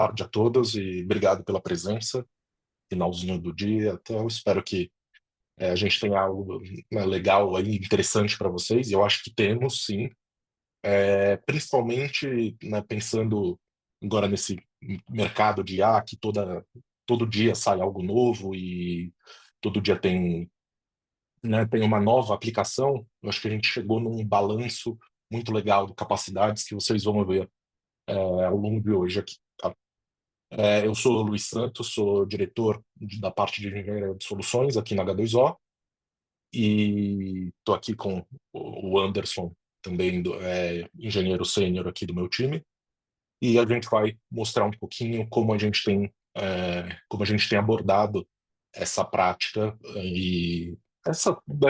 tarde a todos e obrigado pela presença. Finalzinho do dia, então eu espero que a gente tenha algo, né, legal aí, interessante para vocês. E eu acho que temos, sim. Principalmente, né, pensando agora nesse mercado de IA, que todo dia sai algo novo e todo dia tem, né, tem uma nova aplicação. Eu acho que a gente chegou num balanço muito legal de capacidades que vocês vão ver ao longo de hoje aqui. Tá? Eu sou o Luiz Santos, sou diretor da parte de engenharia de soluções aqui na H2O e estou aqui com o Anderson, também engenheiro sênior aqui do meu time, e a gente vai mostrar um pouquinho como a gente tem abordado essa prática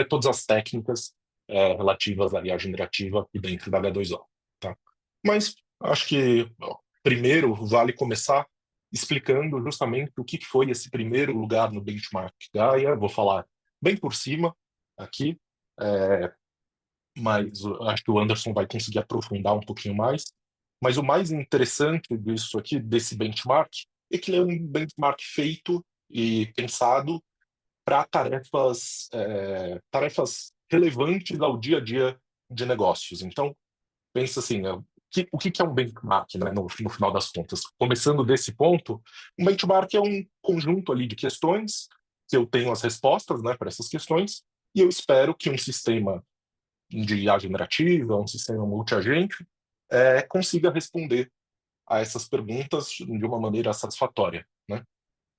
todas as técnicas relativas à IA generativa aqui dentro da H2O. Tá? Mas acho que primeiro vale começar explicando justamente o que foi esse primeiro lugar no Benchmark Gaia. Vou falar bem por cima aqui, é, mas acho que o Anderson vai conseguir aprofundar um pouquinho mais. Mas o mais interessante disso aqui, desse benchmark, é que ele é um benchmark feito e pensado para tarefas relevantes ao dia a dia de negócios. Então, pensa assim, o que é um benchmark, né, no final das contas? Começando desse ponto, um benchmark é um conjunto ali de questões que eu tenho as respostas, né, para essas questões, e eu espero que um sistema de IA generativa, um sistema multiagente, consiga responder a essas perguntas de uma maneira satisfatória, né?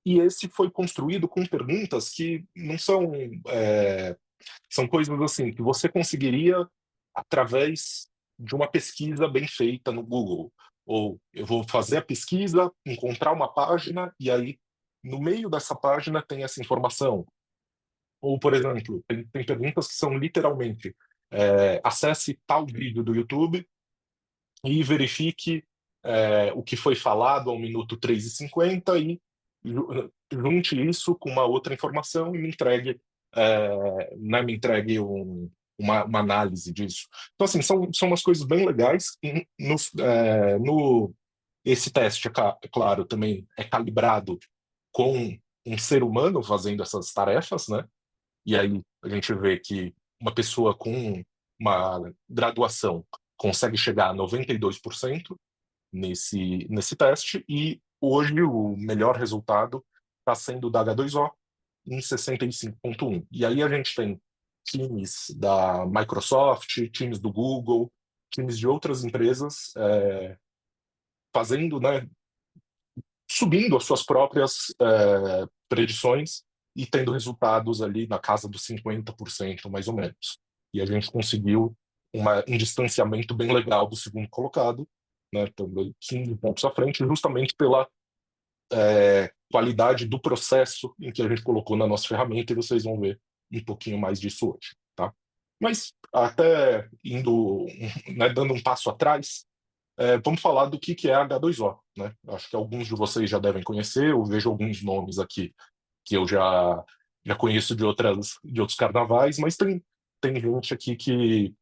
E esse foi construído com perguntas que não são são coisas assim que você conseguiria através de uma pesquisa bem feita no Google. Ou eu vou fazer a pesquisa, encontrar uma página e aí no meio dessa página tem essa informação. Ou, por exemplo, tem perguntas que são literalmente acesse tal vídeo do YouTube e verifique o que foi falado ao minuto 3:50 e junte isso com uma outra informação e me entregue uma análise disso. Então, assim, são umas coisas bem legais. Esse teste, é claro, também é calibrado com um ser humano fazendo essas tarefas, né? E aí a gente vê que uma pessoa com uma graduação consegue chegar a 92% nesse teste, e hoje o melhor resultado está sendo da H2O em 65,1. E aí a gente tem times da Microsoft, times do Google, times de outras empresas fazendo, né, subindo as suas próprias predições e tendo resultados ali na casa dos 50%, mais ou menos. E a gente conseguiu um distanciamento bem legal do segundo colocado, né, também 15 pontos à frente, justamente pela qualidade do processo em que a gente colocou na nossa ferramenta, e vocês vão ver um pouquinho mais disso hoje. Tá? Mas até indo, né, dando um passo atrás, vamos falar do que é a H2O, né? Acho que alguns de vocês já devem conhecer, eu vejo alguns nomes aqui que eu já conheço de outros carnavais, mas tem gente aqui que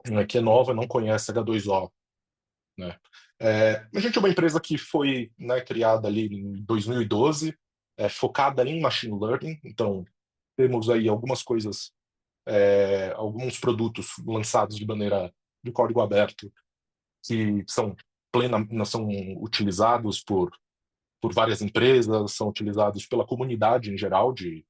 é nova, não conhece a H2O, né? A gente é uma empresa que foi, né, criada ali em 2012, focada em machine learning, então temos aí algumas coisas, alguns produtos lançados de maneira de código aberto que são utilizados por várias empresas, são utilizados pela comunidade em geral de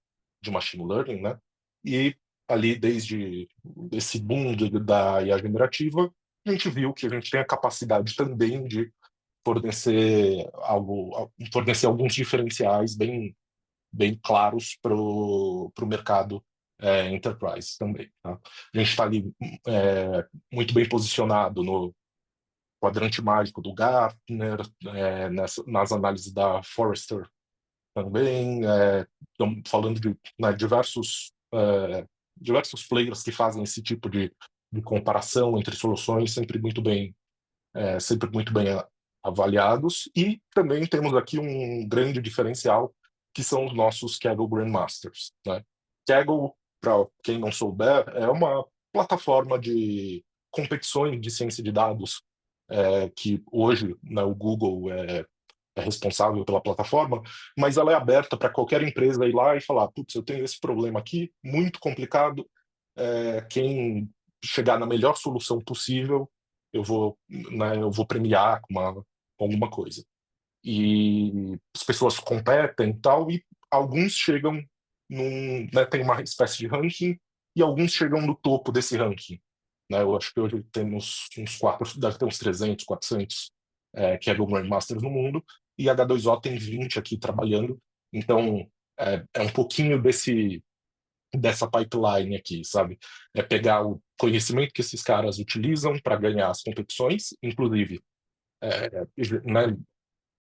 machine learning, né? E ali, desde esse boom da IA generativa, a gente viu que a gente tem a capacidade também de fornecer alguns diferenciais bem claros para o mercado enterprise também. Tá? A gente está ali muito bem posicionado no quadrante mágico do Gartner, nas análises da Forrester também, estamos falando de, né, diversos players que fazem esse tipo de comparação entre soluções, sempre muito bem avaliados, e também temos aqui um grande diferencial, que são os nossos Kaggle Grandmasters. Né? Kaggle, para quem não souber, é uma plataforma de competições de ciência de dados que hoje, né, o Google é responsável pela plataforma, mas ela é aberta para qualquer empresa ir lá e falar, putz, eu tenho esse problema aqui, muito complicado, quem chegar na melhor solução possível, eu vou premiar com alguma coisa. E as pessoas competem e tal, e alguns chegam tem uma espécie de ranking, e alguns chegam no topo desse ranking. Né? Eu acho que hoje temos uns 4, deve ter uns 300, 400 Kaggle Grandmasters no mundo, e a H2O tem 20 aqui trabalhando, então é um pouquinho dessa pipeline aqui, sabe? É pegar o conhecimento que esses caras utilizam para ganhar as competições, inclusive, né,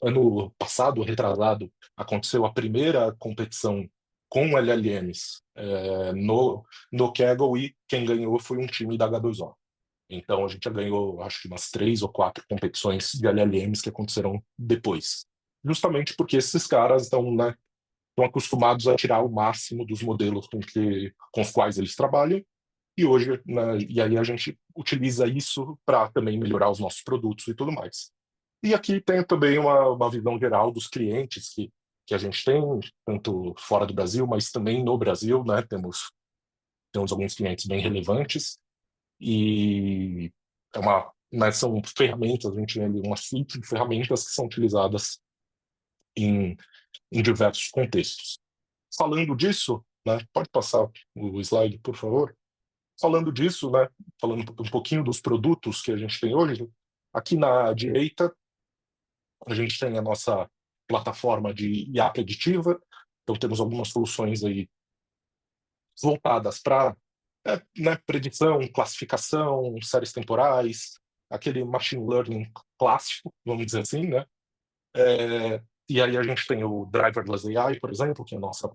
ano passado, retrasado, aconteceu a primeira competição com LLMs no Kaggle, e quem ganhou foi um time da H2O. Então a gente já ganhou, acho que umas 3 ou 4 competições de LLMs que aconteceram depois. Justamente porque esses caras estão acostumados a tirar o máximo dos modelos com os quais eles trabalham, e hoje, né, e aí a gente utiliza isso para também melhorar os nossos produtos e tudo mais. E aqui tem também uma visão geral dos clientes que a gente tem, tanto fora do Brasil, mas também no Brasil, né? Temos alguns clientes bem relevantes, e são ferramentas, a gente tem ali uma suite de ferramentas que são utilizadas em, em diversos contextos. Falando disso, né? Pode passar o slide, por favor? Falando disso, né? Falando um pouquinho dos produtos que a gente tem hoje, aqui na direita a gente tem a nossa plataforma de IA preditiva, então temos algumas soluções aí voltadas para né, predição, classificação, séries temporais, aquele machine learning clássico, vamos dizer assim, né? E aí a gente tem o Driverless AI, por exemplo, que é a nossa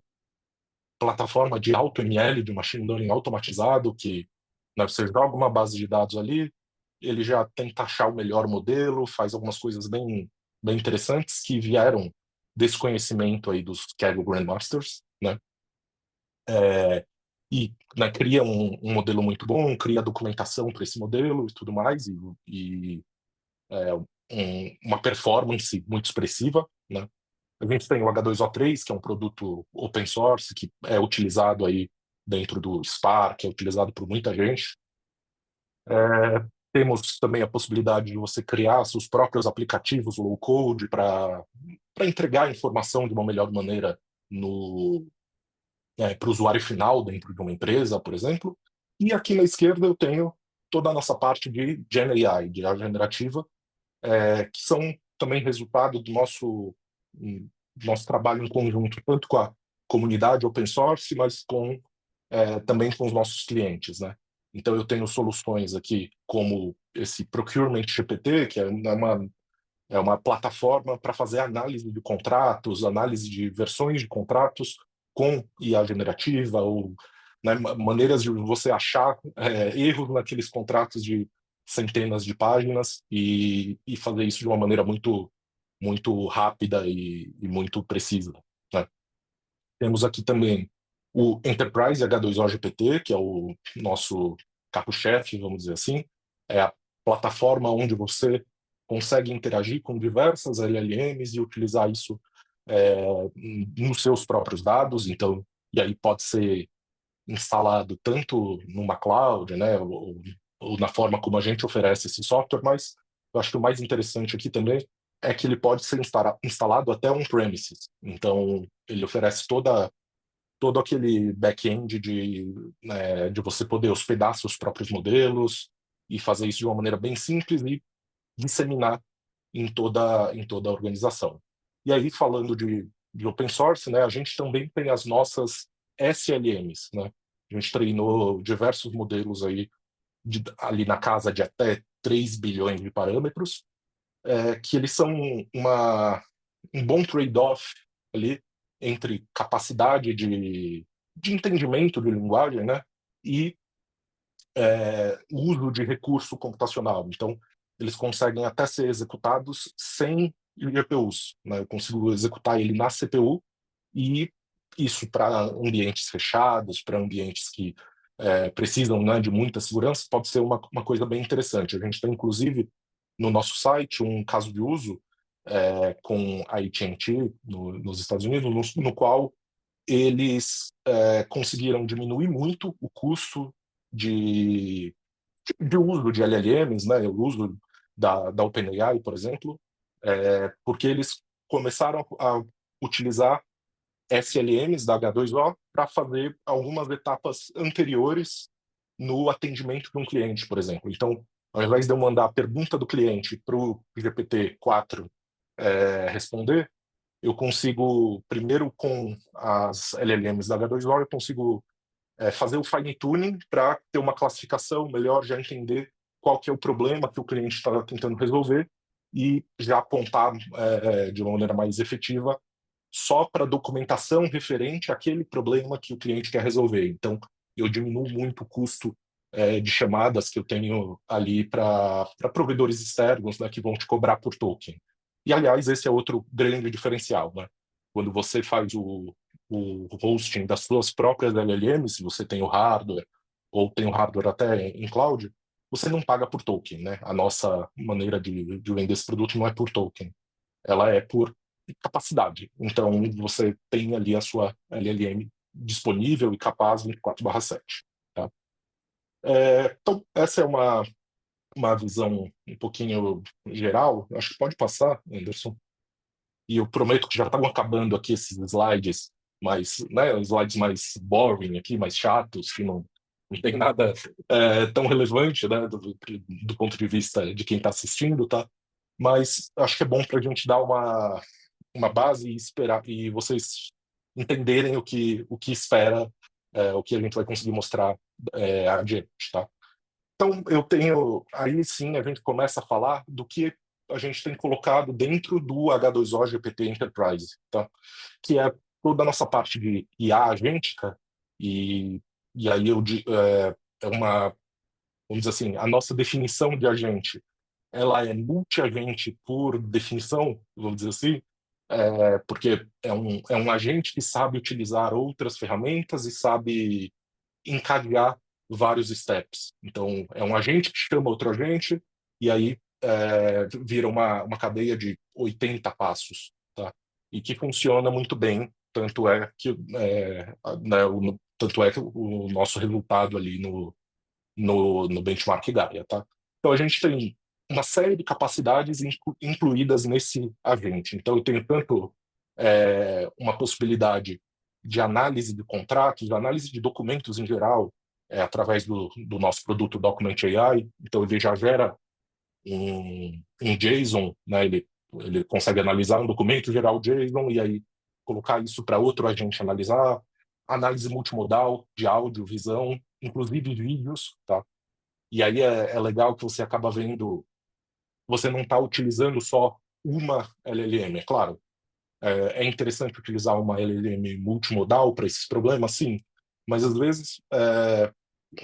plataforma de AutoML, de machine learning automatizado, que, né, você joga uma base de dados ali, ele já tenta achar o melhor modelo, faz algumas coisas bem interessantes que vieram desse conhecimento aí dos Kaggle Grandmasters, né? E né, cria um modelo muito bom, cria documentação para esse modelo e tudo mais, e uma performance muito expressiva, né? A gente tem o H2O3, que é um produto open source, que é utilizado aí dentro do Spark, é utilizado por muita gente. Temos também a possibilidade de você criar seus próprios aplicativos low-code para entregar a informação de uma melhor maneira para o usuário final dentro de uma empresa, por exemplo. E aqui na esquerda eu tenho toda a nossa parte de Gen AI, de IA generativa, que são também resultado do nosso trabalho em conjunto, tanto com a comunidade open source, mas também com os nossos clientes, né? Então eu tenho soluções aqui como esse Procurement GPT, que é uma plataforma para fazer análise de contratos, análise de versões de contratos com IA generativa, ou né, maneiras de você achar erros naqueles contratos de centenas de páginas, e fazer isso de uma maneira muito, muito rápida e muito precisa, né? Temos aqui também o Enterprise H2O GPT, que é o nosso carro-chefe, vamos dizer assim. É a plataforma onde você consegue interagir com diversas LLMs e utilizar isso é, nos seus próprios dados. Então, e aí pode ser instalado tanto numa cloud, né, ou na forma como a gente oferece esse software, mas eu acho que o mais interessante aqui também é que ele pode ser instalado até on-premises. Então, ele oferece todo aquele back-end de você poder hospedar seus próprios modelos e fazer isso de uma maneira bem simples e disseminar em toda a organização. E aí, falando de open source, né, a gente também tem as nossas SLMs, né? A gente treinou diversos modelos aí ali na casa de até 3 bilhões de parâmetros, que eles são um bom trade-off ali entre capacidade de entendimento de linguagem, né, e uso de recurso computacional. Então, eles conseguem até ser executados sem GPUs, né? Eu consigo executar ele na CPU, e isso para ambientes fechados, para ambientes que precisam, né, de muita segurança, pode ser uma coisa bem interessante. A gente tem, inclusive, no nosso site um caso de uso com a AT&T nos Estados Unidos, no qual eles conseguiram diminuir muito o custo de uso de LLMs, né, o uso da OpenAI, por exemplo, porque eles começaram a utilizar SLMs da H2O para fazer algumas etapas anteriores no atendimento de um cliente, por exemplo. Então, ao invés de eu mandar a pergunta do cliente para o GPT-4 responder, eu consigo, primeiro com as LLMs da H2O, eu consigo fazer o fine tuning para ter uma classificação melhor, já entender qual que é o problema que o cliente está tentando resolver e já apontar de uma maneira mais efetiva só para documentação referente àquele problema que o cliente quer resolver. Então, eu diminuo muito o custo de chamadas que eu tenho ali para provedores externos, né, que vão te cobrar por token. E, aliás, esse é outro grande diferencial, né? Quando você faz o hosting das suas próprias LLMs, se você tem o hardware, ou tem o hardware até em cloud, você não paga por token, né? A nossa maneira de vender esse produto não é por token, ela é por capacidade. Então, você tem ali a sua LLM disponível e capaz 24/7. Tá? Então, essa é uma visão um pouquinho geral. Acho que pode passar, Anderson. E eu prometo que já estão acabando aqui esses slides né, slides mais boring aqui, mais chatos, que não tem nada tão relevante, né, do ponto de vista de quem está assistindo, tá? Mas acho que é bom para a gente dar uma base e esperar e vocês entenderem o que espera, o que a gente vai conseguir mostrar adiante, tá? Então, eu tenho. Aí sim a gente começa a falar do que a gente tem colocado dentro do H2O GPT Enterprise, tá? Que é toda a nossa parte de IA agêntica, e, e aí é uma. Vamos dizer assim, a nossa definição de agente ela é multi-agente por definição, vamos dizer assim, porque é um agente que sabe utilizar outras ferramentas e sabe encadear vários steps. Então, é um agente que chama outro agente e aí vira uma cadeia de 80 passos, tá? E que funciona muito bem, tanto é que o nosso resultado ali no benchmark Gaia, tá? Então, a gente tem uma série de capacidades incluídas nesse agente. Então, eu tenho tanto uma possibilidade de análise de contratos, de análise de documentos em geral, através do nosso produto Document AI. Então, ele já gera um JSON, né? Ele consegue analisar um documento, gerar o JSON e aí colocar isso para outro agente analisar. Análise multimodal de áudio, visão, inclusive vídeos, tá? E aí é legal que você acaba vendo, você não está utilizando só uma LLM, é claro. É interessante utilizar uma LLM multimodal para esses problemas, sim, mas às vezes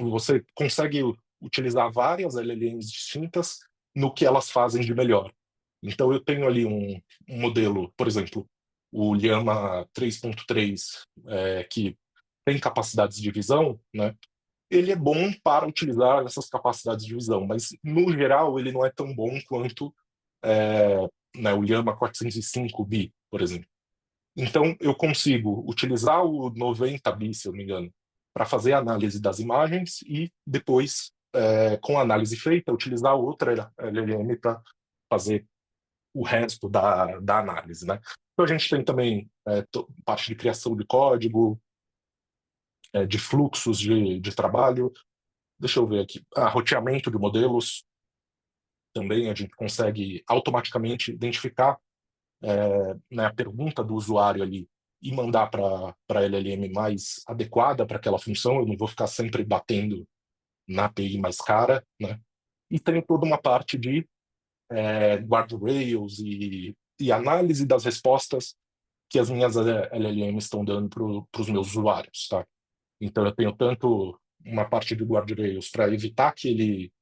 você consegue utilizar várias LLMs distintas no que elas fazem de melhor. Então eu tenho ali um modelo, por exemplo, o Llama 3.3, que tem capacidades de visão, né? Ele é bom para utilizar essas capacidades de visão, mas no geral ele não é tão bom quanto né, o Llama 405B, por exemplo. Então eu consigo utilizar o 90B, se eu não me engano, para fazer a análise das imagens e depois, com a análise feita, utilizar outra LLM para fazer o resto da análise, né? Então a gente tem também parte de criação de código, de fluxos de trabalho. Deixa eu ver aqui. Roteamento de modelos. Também a gente consegue automaticamente identificar né, a pergunta do usuário ali e mandar para a LLM mais adequada para aquela função. Eu não vou ficar sempre batendo na API mais cara, né? E tem toda uma parte de guardrails e análise das respostas que as minhas LLMs estão dando para os meus usuários, tá? Então eu tenho tanto uma parte de guardrails para evitar que ele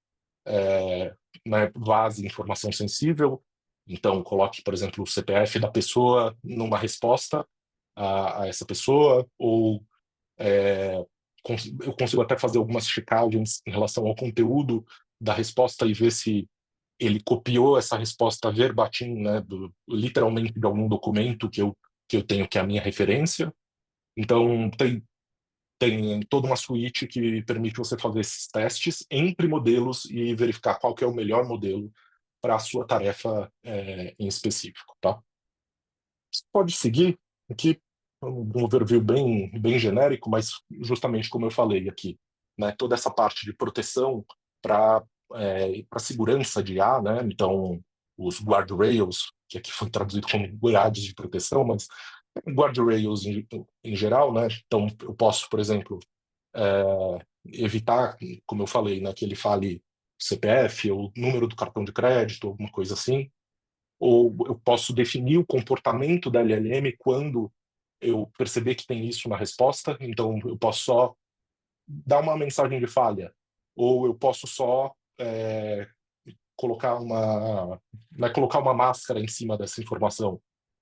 né, vaze informação sensível. Então, coloque, por exemplo, o CPF da pessoa numa resposta a essa pessoa, ou eu consigo até fazer algumas checagens em relação ao conteúdo da resposta e ver se ele copiou essa resposta verbatim, né, literalmente de algum documento que eu tenho, que é a minha referência. Então, tem toda uma suíte que permite você fazer esses testes entre modelos e verificar qual que é o melhor modelo para a sua tarefa em específico, tá? Você pode seguir aqui um overview bem genérico, mas justamente como eu falei aqui, né, toda essa parte de proteção para segurança de IA, né? Então, os guardrails, que aqui foi traduzido como grades de proteção, mas guardrails em geral, né? Então, eu posso, por exemplo, evitar, como eu falei, né, que ele fale CPF ou número do cartão de crédito, alguma coisa assim, ou eu posso definir o comportamento da LLM quando eu perceber que tem isso na resposta, então eu posso só dar uma mensagem de falha, ou eu posso só colocar colocar uma máscara em cima dessa informação,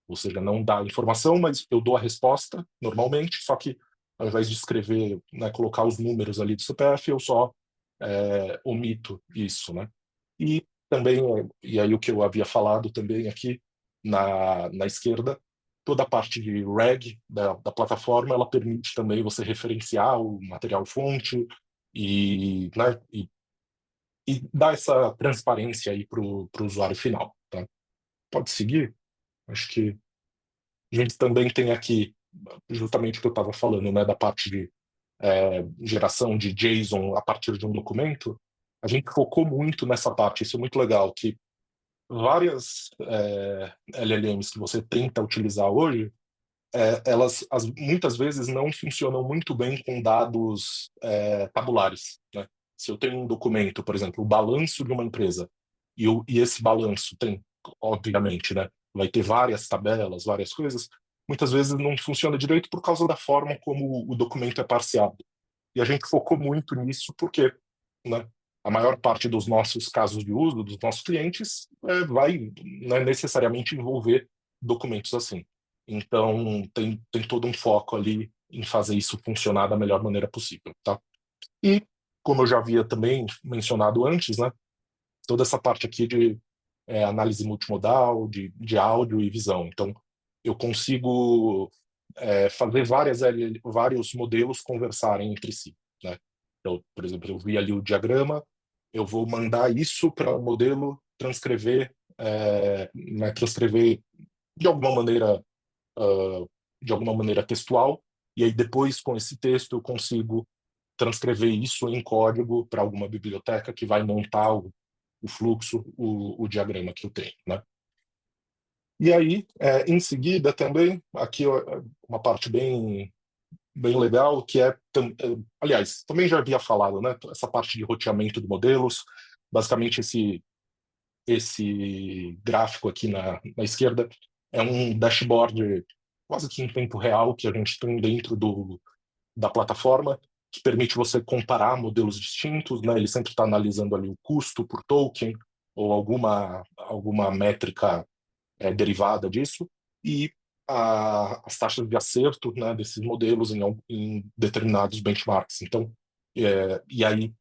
ou seja, não dar informação, mas eu dou a resposta normalmente, só que ao invés de escrever, né, colocar os números ali do CPF, eu só omito isso, né? E também, e aí o que eu havia falado também aqui na esquerda, toda a parte de RAG da plataforma, ela permite também você referenciar o material fonte né, e dar essa transparência aí para o usuário final, tá? Pode seguir? Acho que a gente também tem aqui justamente o que eu estava falando, né, da parte de geração de JSON a partir de um documento. A gente focou muito nessa parte, isso é muito legal, que várias LLMs que você tenta utilizar hoje, elas muitas vezes não funcionam muito bem com dados tabulares, né? Se eu tenho um documento, por exemplo, o balanço de uma empresa, e esse balanço tem, obviamente, né, vai ter várias tabelas, várias coisas, muitas vezes não funciona direito por causa da forma como o documento é parseado. E a gente focou muito nisso porque, né, a maior parte dos nossos casos de uso, dos nossos clientes, vai, né, necessariamente envolver documentos assim. Então, tem todo um foco ali em fazer isso funcionar da melhor maneira possível, tá? E, como eu já havia também mencionado antes, né, toda essa parte aqui de análise multimodal, de áudio e visão. Então, eu consigo fazer vários modelos conversarem entre si, né? Então, por exemplo, eu vi ali o diagrama, eu vou mandar isso para o modelo transcrever, né, transcrever de alguma maneira, de alguma maneira textual, e aí depois com esse texto eu consigo transcrever isso em código para alguma biblioteca que vai montar o fluxo, o diagrama que eu tenho, né? E aí, em seguida também, aqui uma parte bem legal, que aliás, também já havia falado, né? Essa parte de roteamento de modelos, basicamente esse gráfico aqui na esquerda é um dashboard quase que em tempo real que a gente tem dentro da plataforma, que permite você comparar modelos distintos, né? Ele sempre está analisando ali o custo por token ou alguma métrica derivada disso, e as taxas de acerto, né, desses modelos em determinados benchmarks. Então, e aí,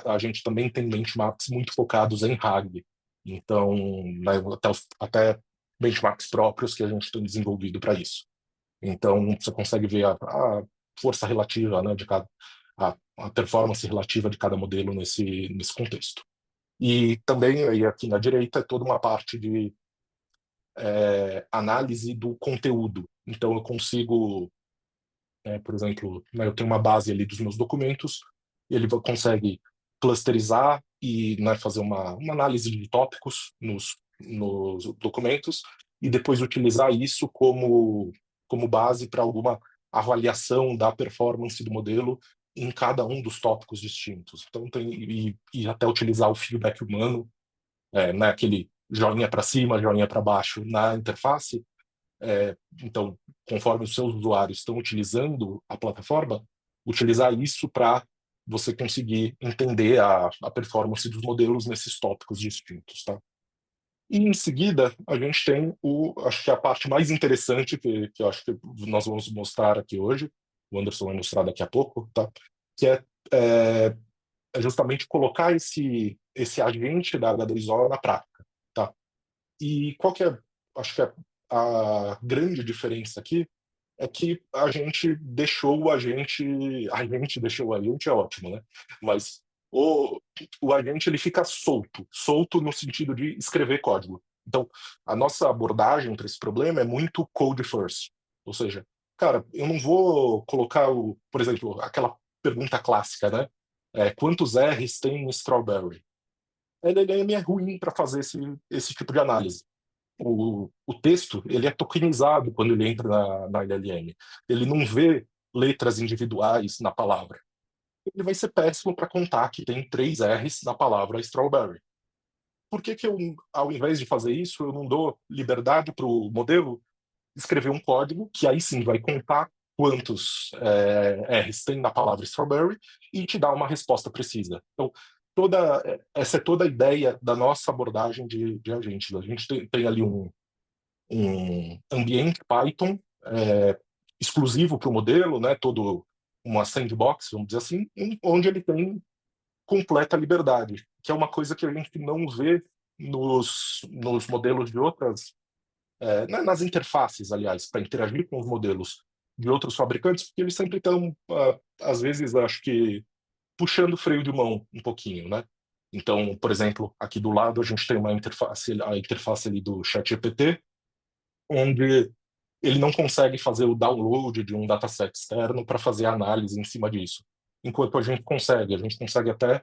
a gente também tem benchmarks muito focados em RAG. Então, né, até benchmarks próprios que a gente tem desenvolvido para isso. Então, você consegue ver a força relativa, né, de a performance relativa de cada modelo nesse contexto. E também, aí aqui na direita, é toda uma parte de análise do conteúdo. Então, eu consigo, por exemplo, né, eu tenho uma base ali dos meus documentos, ele consegue clusterizar e, né, fazer uma análise de tópicos nos documentos e depois utilizar isso como base para alguma avaliação da performance do modelo em cada um dos tópicos distintos. Então, e até utilizar o feedback humano, né, aquele joinha para cima, joinha para baixo na interface. Então, conforme os seus usuários estão utilizando a plataforma, utilizar isso para você conseguir entender a performance dos modelos nesses tópicos distintos, tá? E em seguida, a gente tem acho que a parte mais interessante que eu acho que nós vamos mostrar aqui hoje, o Anderson vai mostrar daqui a pouco, tá? Que é justamente colocar esse agente da H2O na prática, tá? E qual que é, acho que a grande diferença aqui é que a gente deixou o agente é ótimo, né? Mas o, o agente ele fica solto no sentido de escrever código. Então, a nossa abordagem para esse problema é muito code first. Ou seja, cara, eu não vou colocar, por exemplo, aquela pergunta clássica, né? Quantos R's tem em Strawberry? Ele é ruim para fazer esse tipo de análise. O texto ele é tokenizado quando ele entra na LLM. Ele não vê letras individuais na palavra. Ele vai ser péssimo para contar que tem 3 R's na palavra strawberry. Por que eu, ao invés de fazer isso, eu não dou liberdade para o modelo escrever um código que aí sim vai contar quantos R's tem na palavra strawberry e te dar uma resposta precisa. Então, essa é toda a ideia da nossa abordagem de agentes. A gente tem ali um ambiente Python exclusivo para o modelo, né, todo uma sandbox, vamos dizer assim, onde ele tem completa liberdade, que é uma coisa que a gente não vê nos modelos de outras, nas interfaces, aliás, para interagir com os modelos de outros fabricantes, porque eles sempre estão, às vezes, acho que, puxando o freio de mão um pouquinho, né? Então, por exemplo, aqui do lado a gente tem uma interface, a interface ali do ChatGPT, onde ele não consegue fazer o download de um dataset externo para fazer análise em cima disso. Enquanto a gente consegue até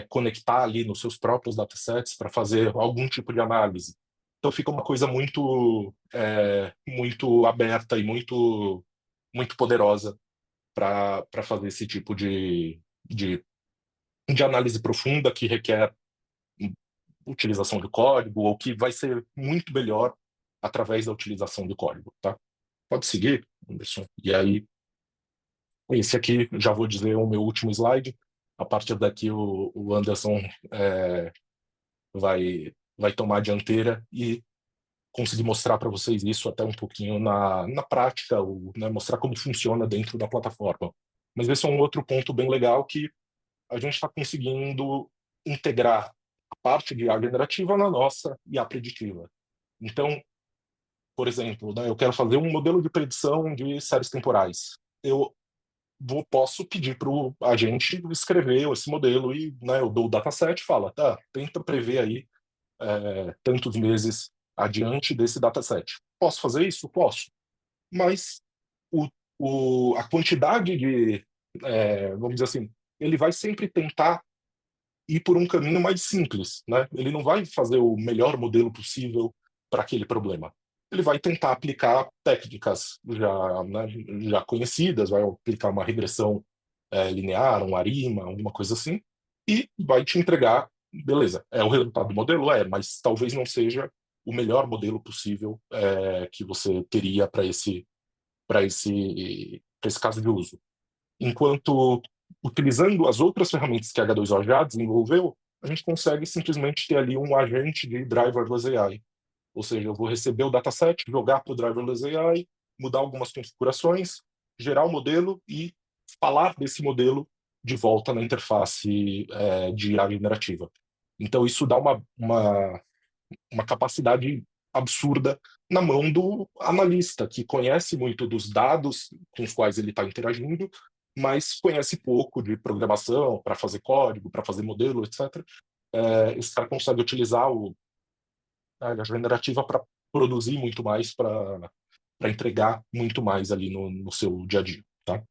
conectar ali nos seus próprios datasets para fazer algum tipo de análise. Então fica uma coisa muito aberta e muito poderosa para fazer esse tipo de, de análise profunda que requer utilização de código ou que vai ser muito melhor através da utilização do código, tá? Pode seguir, Anderson. E aí, esse aqui, já vou dizer o meu último slide. A partir daqui, o Anderson é, vai tomar a dianteira e conseguir mostrar para vocês isso até um pouquinho na prática, né, mostrar como funciona dentro da plataforma. Mas esse é um outro ponto bem legal que a gente está conseguindo integrar a parte de IA generativa na nossa IA preditiva. Então, por exemplo, né, eu quero fazer um modelo de predição de séries temporais. Posso pedir para o agente escrever esse modelo e, né, eu dou o dataset e fala, tá, tenta prever aí tantos meses adiante desse dataset. Posso fazer isso? Posso. Mas o, a quantidade vamos dizer assim, ele vai sempre tentar ir por um caminho mais simples, né? Ele não vai fazer o melhor modelo possível para aquele problema. Ele vai tentar aplicar técnicas né, já conhecidas, vai aplicar uma regressão linear, um ARIMA, alguma coisa assim, e vai te entregar, beleza, é o resultado do modelo? Mas talvez não seja o melhor modelo possível que você teria para esse caso de uso. Enquanto, utilizando as outras ferramentas que a H2O já desenvolveu, a gente consegue simplesmente ter ali um agente de driverless AI. Ou seja, eu vou receber o dataset, jogar para o driverless AI, mudar algumas configurações, gerar o modelo e falar desse modelo de volta na interface de IA generativa. Então, isso dá uma capacidade absurda na mão do analista, que conhece muito dos dados com os quais ele está interagindo, mas conhece pouco de programação para fazer código, para fazer modelo, etc. Esse cara consegue utilizar a generativa para produzir muito mais, para entregar muito mais ali no seu dia a dia. Tá?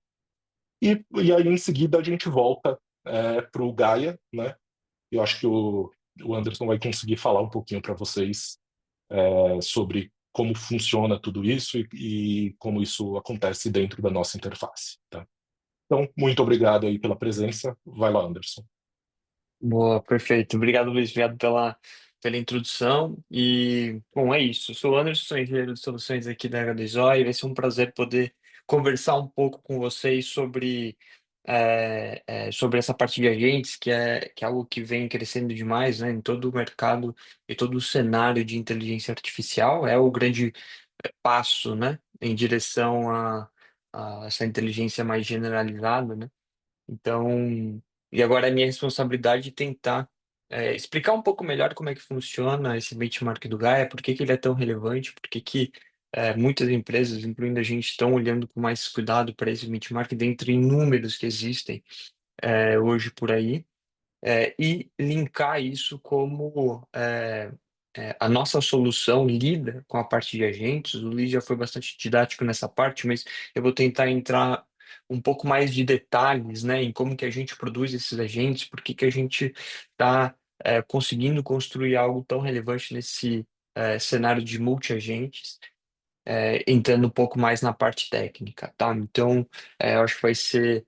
E aí, em seguida, a gente volta para o Gaia, né? Eu acho que o Anderson vai conseguir falar um pouquinho para vocês sobre como funciona tudo isso e como isso acontece dentro da nossa interface. Tá? Então, muito obrigado aí pela presença. Vai lá, Anderson. Boa, perfeito. Obrigado, Luiz. Obrigado pela introdução. E, bom, é isso. Eu sou o Anderson, sou engenheiro de soluções aqui da H2O e vai ser um prazer poder conversar um pouco com vocês sobre essa parte de agentes, que é algo que vem crescendo demais, né, em todo o mercado e todo o cenário de inteligência artificial. É o grande passo, né, em direção a essa inteligência mais generalizada, né? Então, e agora é minha responsabilidade tentar explicar um pouco melhor como é que funciona esse benchmark do Gaia, por que que ele é tão relevante, por que que muitas empresas, incluindo a gente, estão olhando com mais cuidado para esse benchmark, dentre inúmeros que existem hoje por aí, e linkar isso como a nossa solução lida com a parte de agentes. O Lee já foi bastante didático nessa parte, mas eu vou tentar entrar um pouco mais de detalhes, né, em como que a gente produz esses agentes, por que que a gente está conseguindo construir algo tão relevante nesse cenário de multi-agentes, entrando um pouco mais na parte técnica, tá? Então, eu acho que vai ser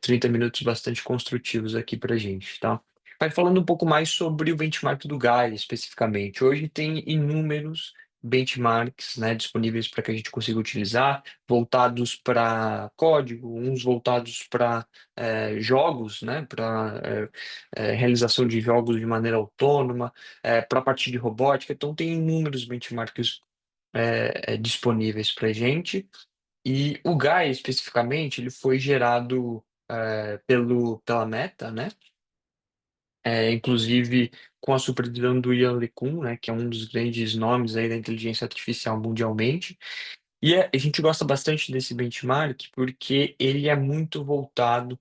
30 minutos bastante construtivos aqui para gente, tá? Mas falando um pouco mais sobre o benchmark do Gaia, especificamente. Hoje tem inúmeros benchmarks, né, disponíveis para que a gente consiga utilizar, voltados para código, uns voltados para jogos, né, para realização de jogos de maneira autônoma, para a parte de robótica. Então, tem inúmeros benchmarks disponíveis para gente. E o Gaia, especificamente, ele foi gerado pela Meta, né? Inclusive com a supervisão do Ian LeCun, né? Que é um dos grandes nomes aí da inteligência artificial mundialmente. E a gente gosta bastante desse benchmark porque ele é muito voltado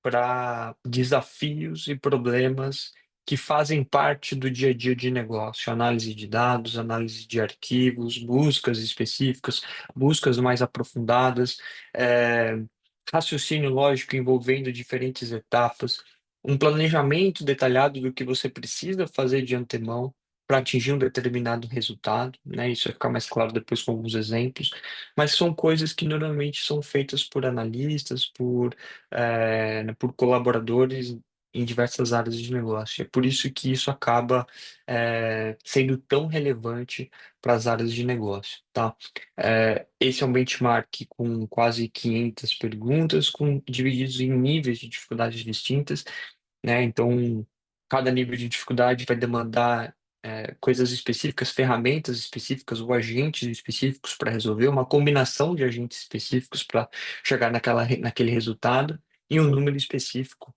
para desafios e problemas que fazem parte do dia a dia de negócio, análise de dados, análise de arquivos, buscas específicas, buscas mais aprofundadas, eh, raciocínio lógico envolvendo diferentes etapas, um planejamento detalhado do que você precisa fazer de antemão para atingir um determinado resultado, né? Isso vai ficar mais claro depois com alguns exemplos, mas são coisas que normalmente são feitas por analistas, por colaboradores em diversas áreas de negócio. É por isso que isso acaba sendo tão relevante para as áreas de negócio, tá? Esse é um benchmark com quase 500 perguntas, divididos em níveis de dificuldades distintas, né? Então, cada nível de dificuldade vai demandar coisas específicas, ferramentas específicas ou agentes específicos para resolver, uma combinação de agentes específicos para chegar naquele resultado e um número específico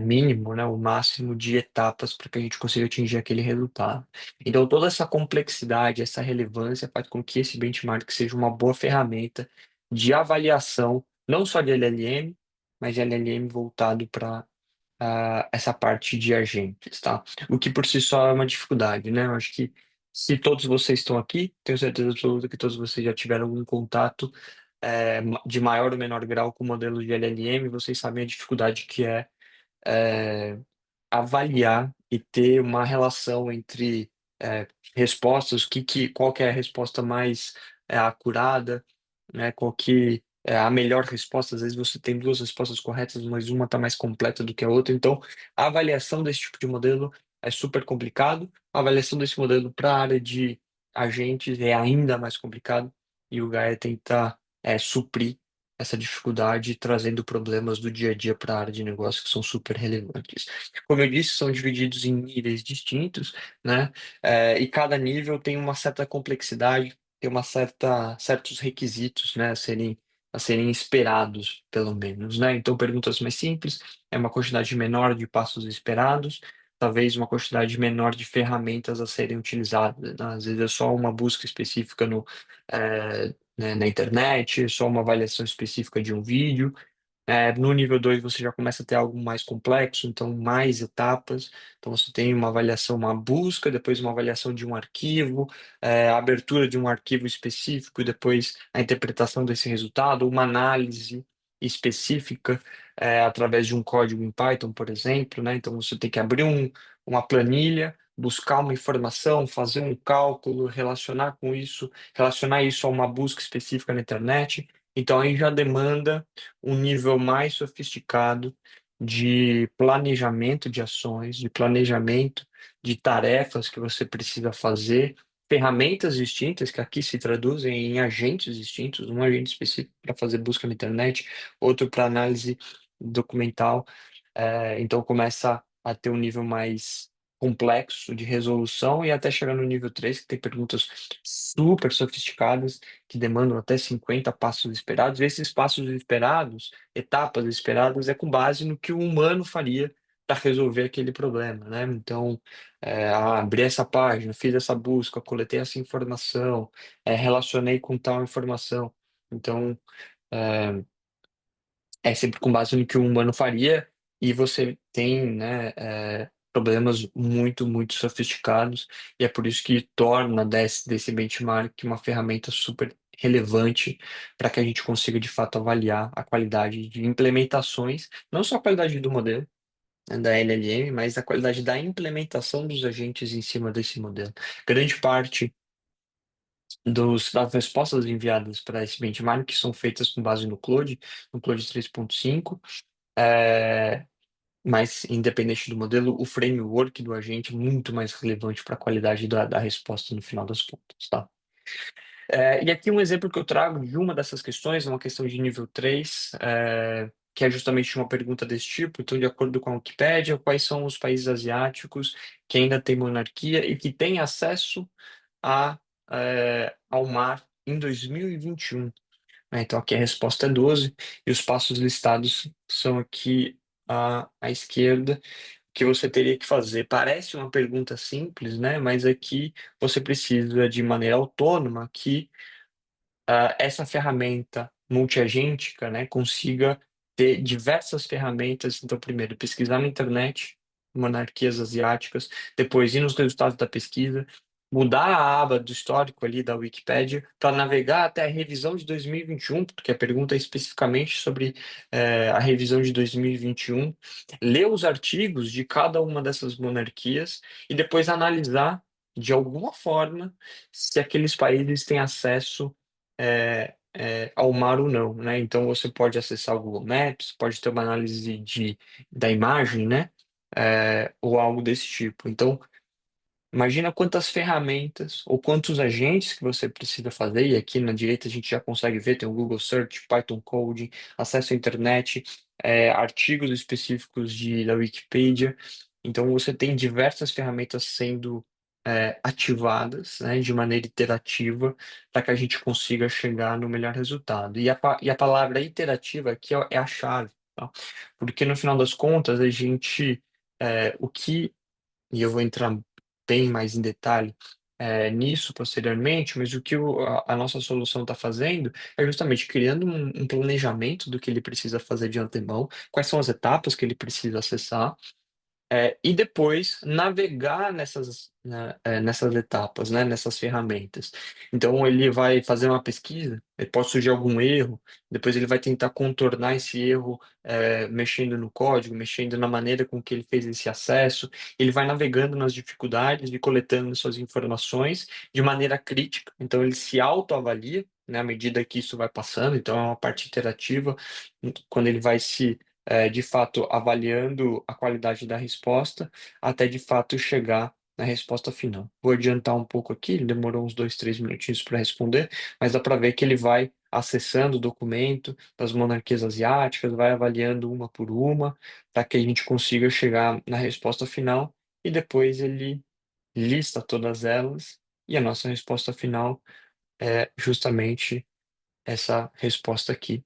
mínimo, né, o máximo de etapas para que a gente consiga atingir aquele resultado. Então, toda essa complexidade, essa relevância faz com que esse benchmark seja uma boa ferramenta de avaliação, não só de LLM, mas de LLM voltado para essa parte de agentes, tá? O que por si só é uma dificuldade, né? Eu acho que se todos vocês estão aqui, tenho certeza absoluta que todos vocês já tiveram algum contato de maior ou menor grau com modelos de LLM, vocês sabem a dificuldade que é, avaliar e ter uma relação entre respostas, qual que é a resposta mais acurada, né? Qual que é a melhor resposta? Às vezes você tem duas respostas corretas, mas uma está mais completa do que a outra. Então, a avaliação desse tipo de modelo é super complicado. A avaliação desse modelo para a área de agentes é ainda mais complicado. E o Gaia tenta suprir essa dificuldade, trazendo problemas do dia a dia para a área de negócio que são super relevantes. Como eu disse, são divididos em níveis distintos, né? E cada nível tem uma certa complexidade, tem certos requisitos, né, a serem esperados, pelo menos, né? Então, perguntas mais simples, é uma quantidade menor de passos esperados, talvez uma quantidade menor de ferramentas a serem utilizadas, né? Às vezes é só uma busca específica né, na internet, só uma avaliação específica de um vídeo. No nível 2 você já começa a ter algo mais complexo, então mais etapas. Então você tem uma avaliação, uma busca, depois uma avaliação de um arquivo, a abertura de um arquivo específico, e depois a interpretação desse resultado, uma análise específica através de um código em Python, por exemplo, né? Então você tem que abrir uma planilha, buscar uma informação, fazer um cálculo, relacionar isso a uma busca específica na internet. Então aí já demanda um nível mais sofisticado de planejamento de ações, de planejamento de tarefas que você precisa fazer, ferramentas distintas, que aqui se traduzem em agentes distintos, um agente específico para fazer busca na internet, outro para análise documental. Então começa a ter um nível mais complexo de resolução e até chegar no nível 3 que tem perguntas super sofisticadas que demandam até 50 passos esperados. E esses passos esperados, etapas esperadas, é com base no que o humano faria para resolver aquele problema, né? Então, abri essa página, fiz essa busca, coletei essa informação, relacionei com tal informação. Então, é, é sempre com base no que um humano faria, e você tem, né, problemas muito, muito sofisticados, e é por isso que torna desse benchmark uma ferramenta super relevante para que a gente consiga, de fato, avaliar a qualidade de implementações, não só a qualidade do modelo, né, da LLM, mas a qualidade da implementação dos agentes em cima desse modelo. Grande parte das respostas enviadas para esse benchmark são feitas com base no Claude 3.5, é, mas independente do modelo, o framework do agente é muito mais relevante para a qualidade da resposta no final das contas, tá? E aqui um exemplo que eu trago de uma dessas questões, é uma questão de nível 3, que é justamente uma pergunta desse tipo. Então, de acordo com a Wikipédia, quais são os países asiáticos que ainda têm monarquia e que têm acesso ao mar em 2021? Né? Então, aqui a resposta é 12, e os passos listados são aqui à esquerda, que você teria que fazer. Parece uma pergunta simples, né? Mas aqui você precisa, de maneira autônoma, que essa ferramenta multiagêntica, né, consiga ter diversas ferramentas. Então, primeiro, pesquisar na internet, monarquias asiáticas, depois ir nos resultados da pesquisa, mudar a aba do histórico ali da Wikipédia para navegar até a revisão de 2021, porque a pergunta é especificamente sobre a revisão de 2021, ler os artigos de cada uma dessas monarquias e depois analisar de alguma forma se aqueles países têm acesso ao mar ou não, né? Então você pode acessar o Google Maps, pode ter uma análise da imagem, né? Ou algo desse tipo. Então, imagina quantas ferramentas ou quantos agentes que você precisa fazer, e aqui na direita a gente já consegue ver, tem o Google Search, Python Coding, acesso à internet, artigos específicos da Wikipedia. Então você tem diversas ferramentas sendo ativadas, né, de maneira iterativa para que a gente consiga chegar no melhor resultado. E a palavra iterativa aqui é a chave, tá? Porque no final das contas a gente, o que e eu vou entrar bem mais em detalhe nisso posteriormente, mas o que a nossa solução está fazendo é justamente criando um planejamento do que ele precisa fazer de antemão, quais são as etapas que ele precisa acessar, e depois navegar nessas etapas, né, nessas ferramentas. Então, ele vai fazer uma pesquisa, pode surgir algum erro, depois ele vai tentar contornar esse erro, mexendo no código, mexendo na maneira com que ele fez esse acesso. Ele vai navegando nas dificuldades e coletando suas informações de maneira crítica. Então, ele se autoavalia, né, à medida que isso vai passando. Então, é uma parte interativa, quando ele vai de fato avaliando a qualidade da resposta, até de fato chegar na resposta final. Vou adiantar um pouco aqui, ele demorou uns 2, 3 minutinhos para responder, mas dá para ver que ele vai acessando o documento das monarquias asiáticas, vai avaliando uma por uma, para que a gente consiga chegar na resposta final, e depois ele lista todas elas, e a nossa resposta final é justamente essa resposta aqui,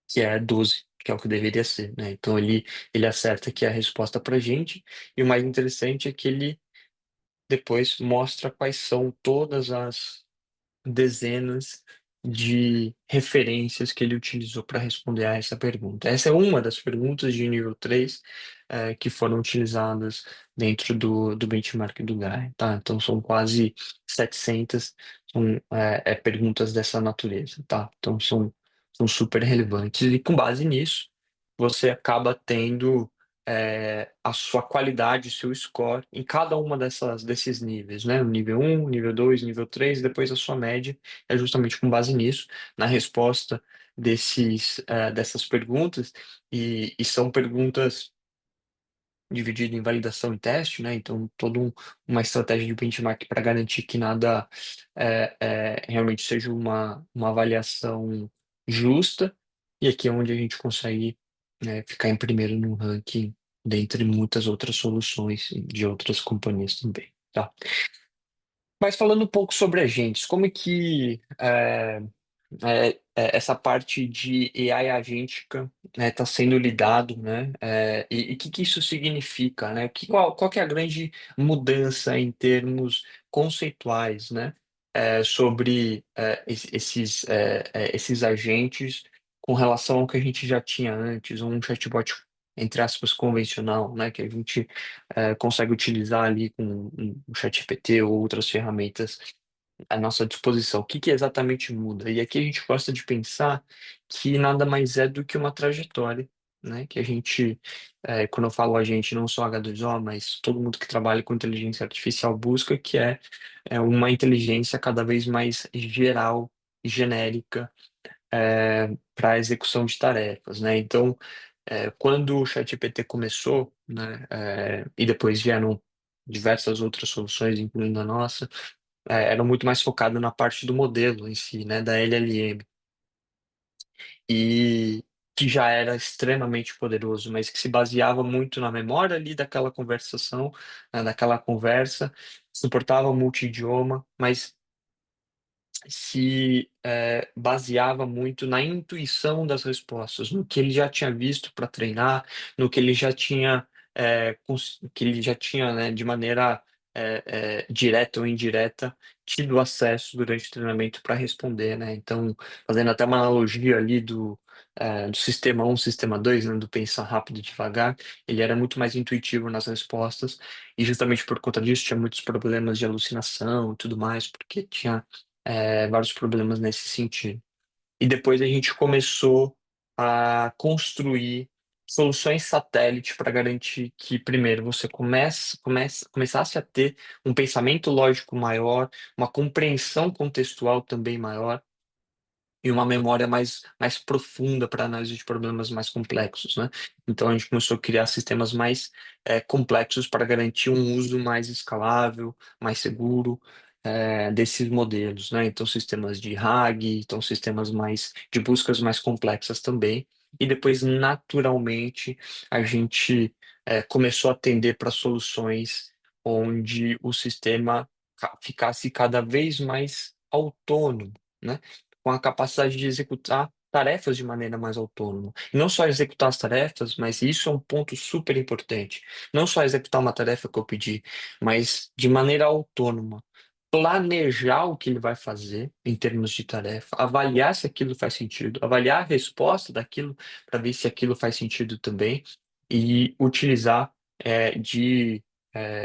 que é 12, que é o que deveria ser, né? Então ele acerta aqui a resposta para gente, e o mais interessante é que ele depois mostra quais são todas as dezenas de referências que ele utilizou para responder a essa pergunta. Essa é uma das perguntas de nível 3 que foram utilizadas dentro do benchmark do GAI, tá? Então são quase 700 são, perguntas dessa natureza, tá? Então são super relevantes, e com base nisso você acaba tendo a sua qualidade, o seu score em cada uma desses níveis, né? O nível 1, nível 2, nível 3, depois a sua média é justamente com base nisso, na resposta dessas perguntas, e são perguntas divididas em validação e teste, né? Então, toda uma estratégia de benchmark para garantir que nada realmente seja uma avaliação justa, e aqui é onde a gente consegue, né, ficar em primeiro no ranking, dentre muitas outras soluções de outras companhias também, tá? Mas falando um pouco sobre agentes, como é que essa parte de AI agêntica está sendo lidado, né? E o que que isso significa, né? Qual que é a grande mudança em termos conceituais, né? Sobre esses agentes com relação ao que a gente já tinha antes, um chatbot, entre aspas, convencional, né? Que a gente consegue utilizar ali com o ChatGPT ou outras ferramentas à nossa disposição. O que que exatamente muda? E aqui a gente gosta de pensar que nada mais é do que uma trajetória, né? Que a gente, quando eu falo a gente, não só H2O, mas todo mundo que trabalha com inteligência artificial busca, que é uma inteligência cada vez mais geral e genérica para a execução de tarefas, né? Então, quando o ChatGPT começou, né, e depois vieram diversas outras soluções, incluindo a nossa, eram muito mais focadas na parte do modelo em si, né, da LLM, e que já era extremamente poderoso, mas que se baseava muito na memória ali daquela conversação, né, daquela conversa, suportava multi-idioma, mas se baseava muito na intuição das respostas, no que ele já tinha visto para treinar, no que ele já tinha, que ele já tinha, né, de maneira direta ou indireta, tido acesso durante o treinamento para responder, né? Então, fazendo até uma analogia ali do sistema 1, sistema 2, né, do pensar rápido e devagar, ele era muito mais intuitivo nas respostas, e justamente por conta disso tinha muitos problemas de alucinação e tudo mais, porque tinha vários problemas nesse sentido. E depois a gente começou a construir soluções satélite para garantir que, primeiro, você começasse a ter um pensamento lógico maior, uma compreensão contextual também maior, e uma memória mais profunda para análise de problemas mais complexos, né? Então a gente começou a criar sistemas mais complexos para garantir um uso mais escalável, mais seguro desses modelos, né? Então sistemas de RAG, então sistemas mais de buscas mais complexas também. E depois, naturalmente, a gente começou a atender para soluções onde o sistema ficasse cada vez mais autônomo, né? Com a capacidade de executar tarefas de maneira mais autônoma. E não só executar as tarefas, mas isso é um ponto super importante. Não só executar uma tarefa que eu pedi, mas de maneira autônoma. Planejar o que ele vai fazer em termos de tarefa, avaliar se aquilo faz sentido, avaliar a resposta daquilo para ver se aquilo faz sentido também, e utilizar de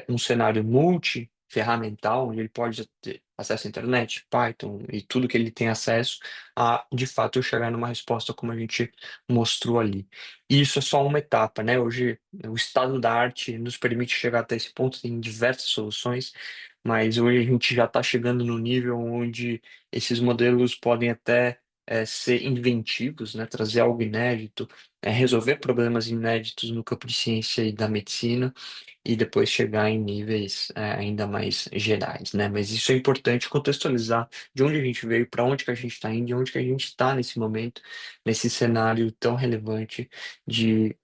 um cenário multi-ferramental, onde ele pode ter acesso à internet, Python e tudo que ele tem acesso a, de fato, chegar numa resposta como a gente mostrou ali. E isso é só uma etapa, né? Hoje, o estado da arte nos permite chegar até esse ponto, tem diversas soluções, mas hoje a gente já está chegando no nível onde esses modelos podem até ser inventivos, né? Trazer algo inédito, resolver problemas inéditos no campo de ciência e da medicina, e depois chegar em níveis ainda mais gerais, né? Mas isso é importante contextualizar de onde a gente veio, para onde que a gente está indo, e onde que a gente está nesse momento, nesse cenário tão relevante de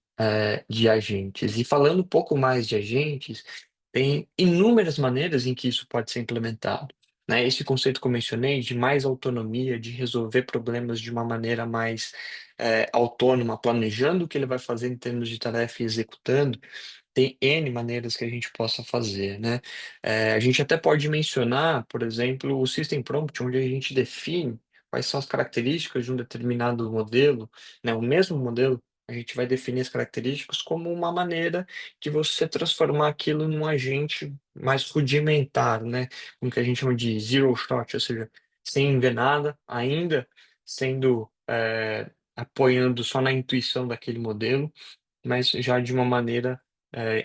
agentes. E falando um pouco mais de agentes, tem inúmeras maneiras em que isso pode ser implementado. Né? Esse conceito que eu mencionei de mais autonomia, de resolver problemas de uma maneira mais autônoma, planejando o que ele vai fazer em termos de tarefa e executando, tem N maneiras que a gente possa fazer, né? A gente até pode mencionar, por exemplo, o System Prompt, onde a gente define quais são as características de um determinado modelo, né? O mesmo modelo, a gente vai definir as características como uma maneira de você transformar aquilo num agente mais rudimentar, né? O que a gente chama de zero shot, ou seja, sem ver nada, ainda sendo apoiando só na intuição daquele modelo, mas já de uma maneira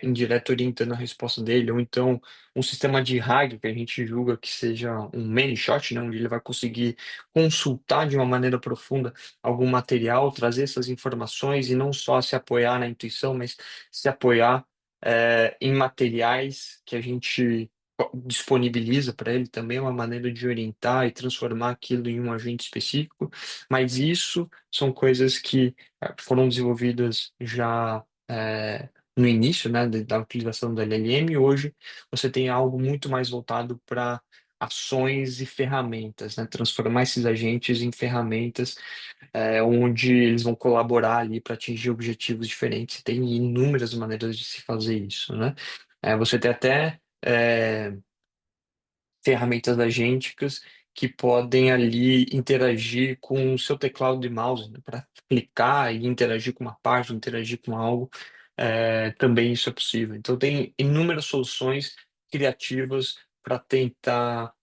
indireta orientando a resposta dele, ou então um sistema de RAG que a gente julga que seja um many shot, né, onde ele vai conseguir consultar de uma maneira profunda algum material, trazer essas informações e não só se apoiar na intuição, mas se apoiar em materiais que a gente disponibiliza para ele também, é uma maneira de orientar e transformar aquilo em um agente específico, mas isso são coisas que foram desenvolvidas já no início, né, da utilização do LLM, e hoje você tem algo muito mais voltado para ações e ferramentas, né? Transformar esses agentes em ferramentas onde eles vão colaborar ali para atingir objetivos diferentes. Tem inúmeras maneiras de se fazer isso, né? Você tem até ferramentas agênticas que podem ali interagir com o seu teclado e mouse, né, para clicar e interagir com uma página, interagir com algo, também isso é possível. Então, tem inúmeras soluções criativas para tentar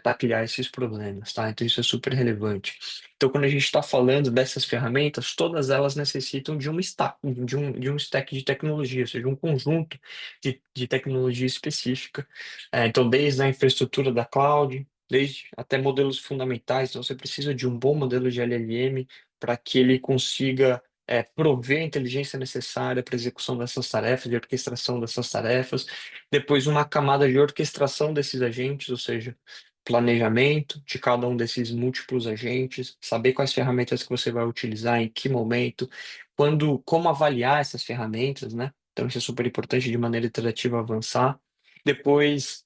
tacklar esses problemas, tá? Então, isso é super relevante. Então, quando a gente está falando dessas ferramentas, todas elas necessitam de um stack, de um stack de tecnologia, ou seja, um conjunto de tecnologia específica então, desde a infraestrutura da cloud, desde até modelos fundamentais, então você precisa de um bom modelo de LLM para que ele consiga prover a inteligência necessária para a execução dessas tarefas, de orquestração dessas tarefas. Depois, uma camada de orquestração desses agentes, ou seja, planejamento de cada um desses múltiplos agentes, saber quais ferramentas que você vai utilizar, em que momento, quando, como avaliar essas ferramentas, né? Então, isso é super importante de maneira iterativa avançar. Depois,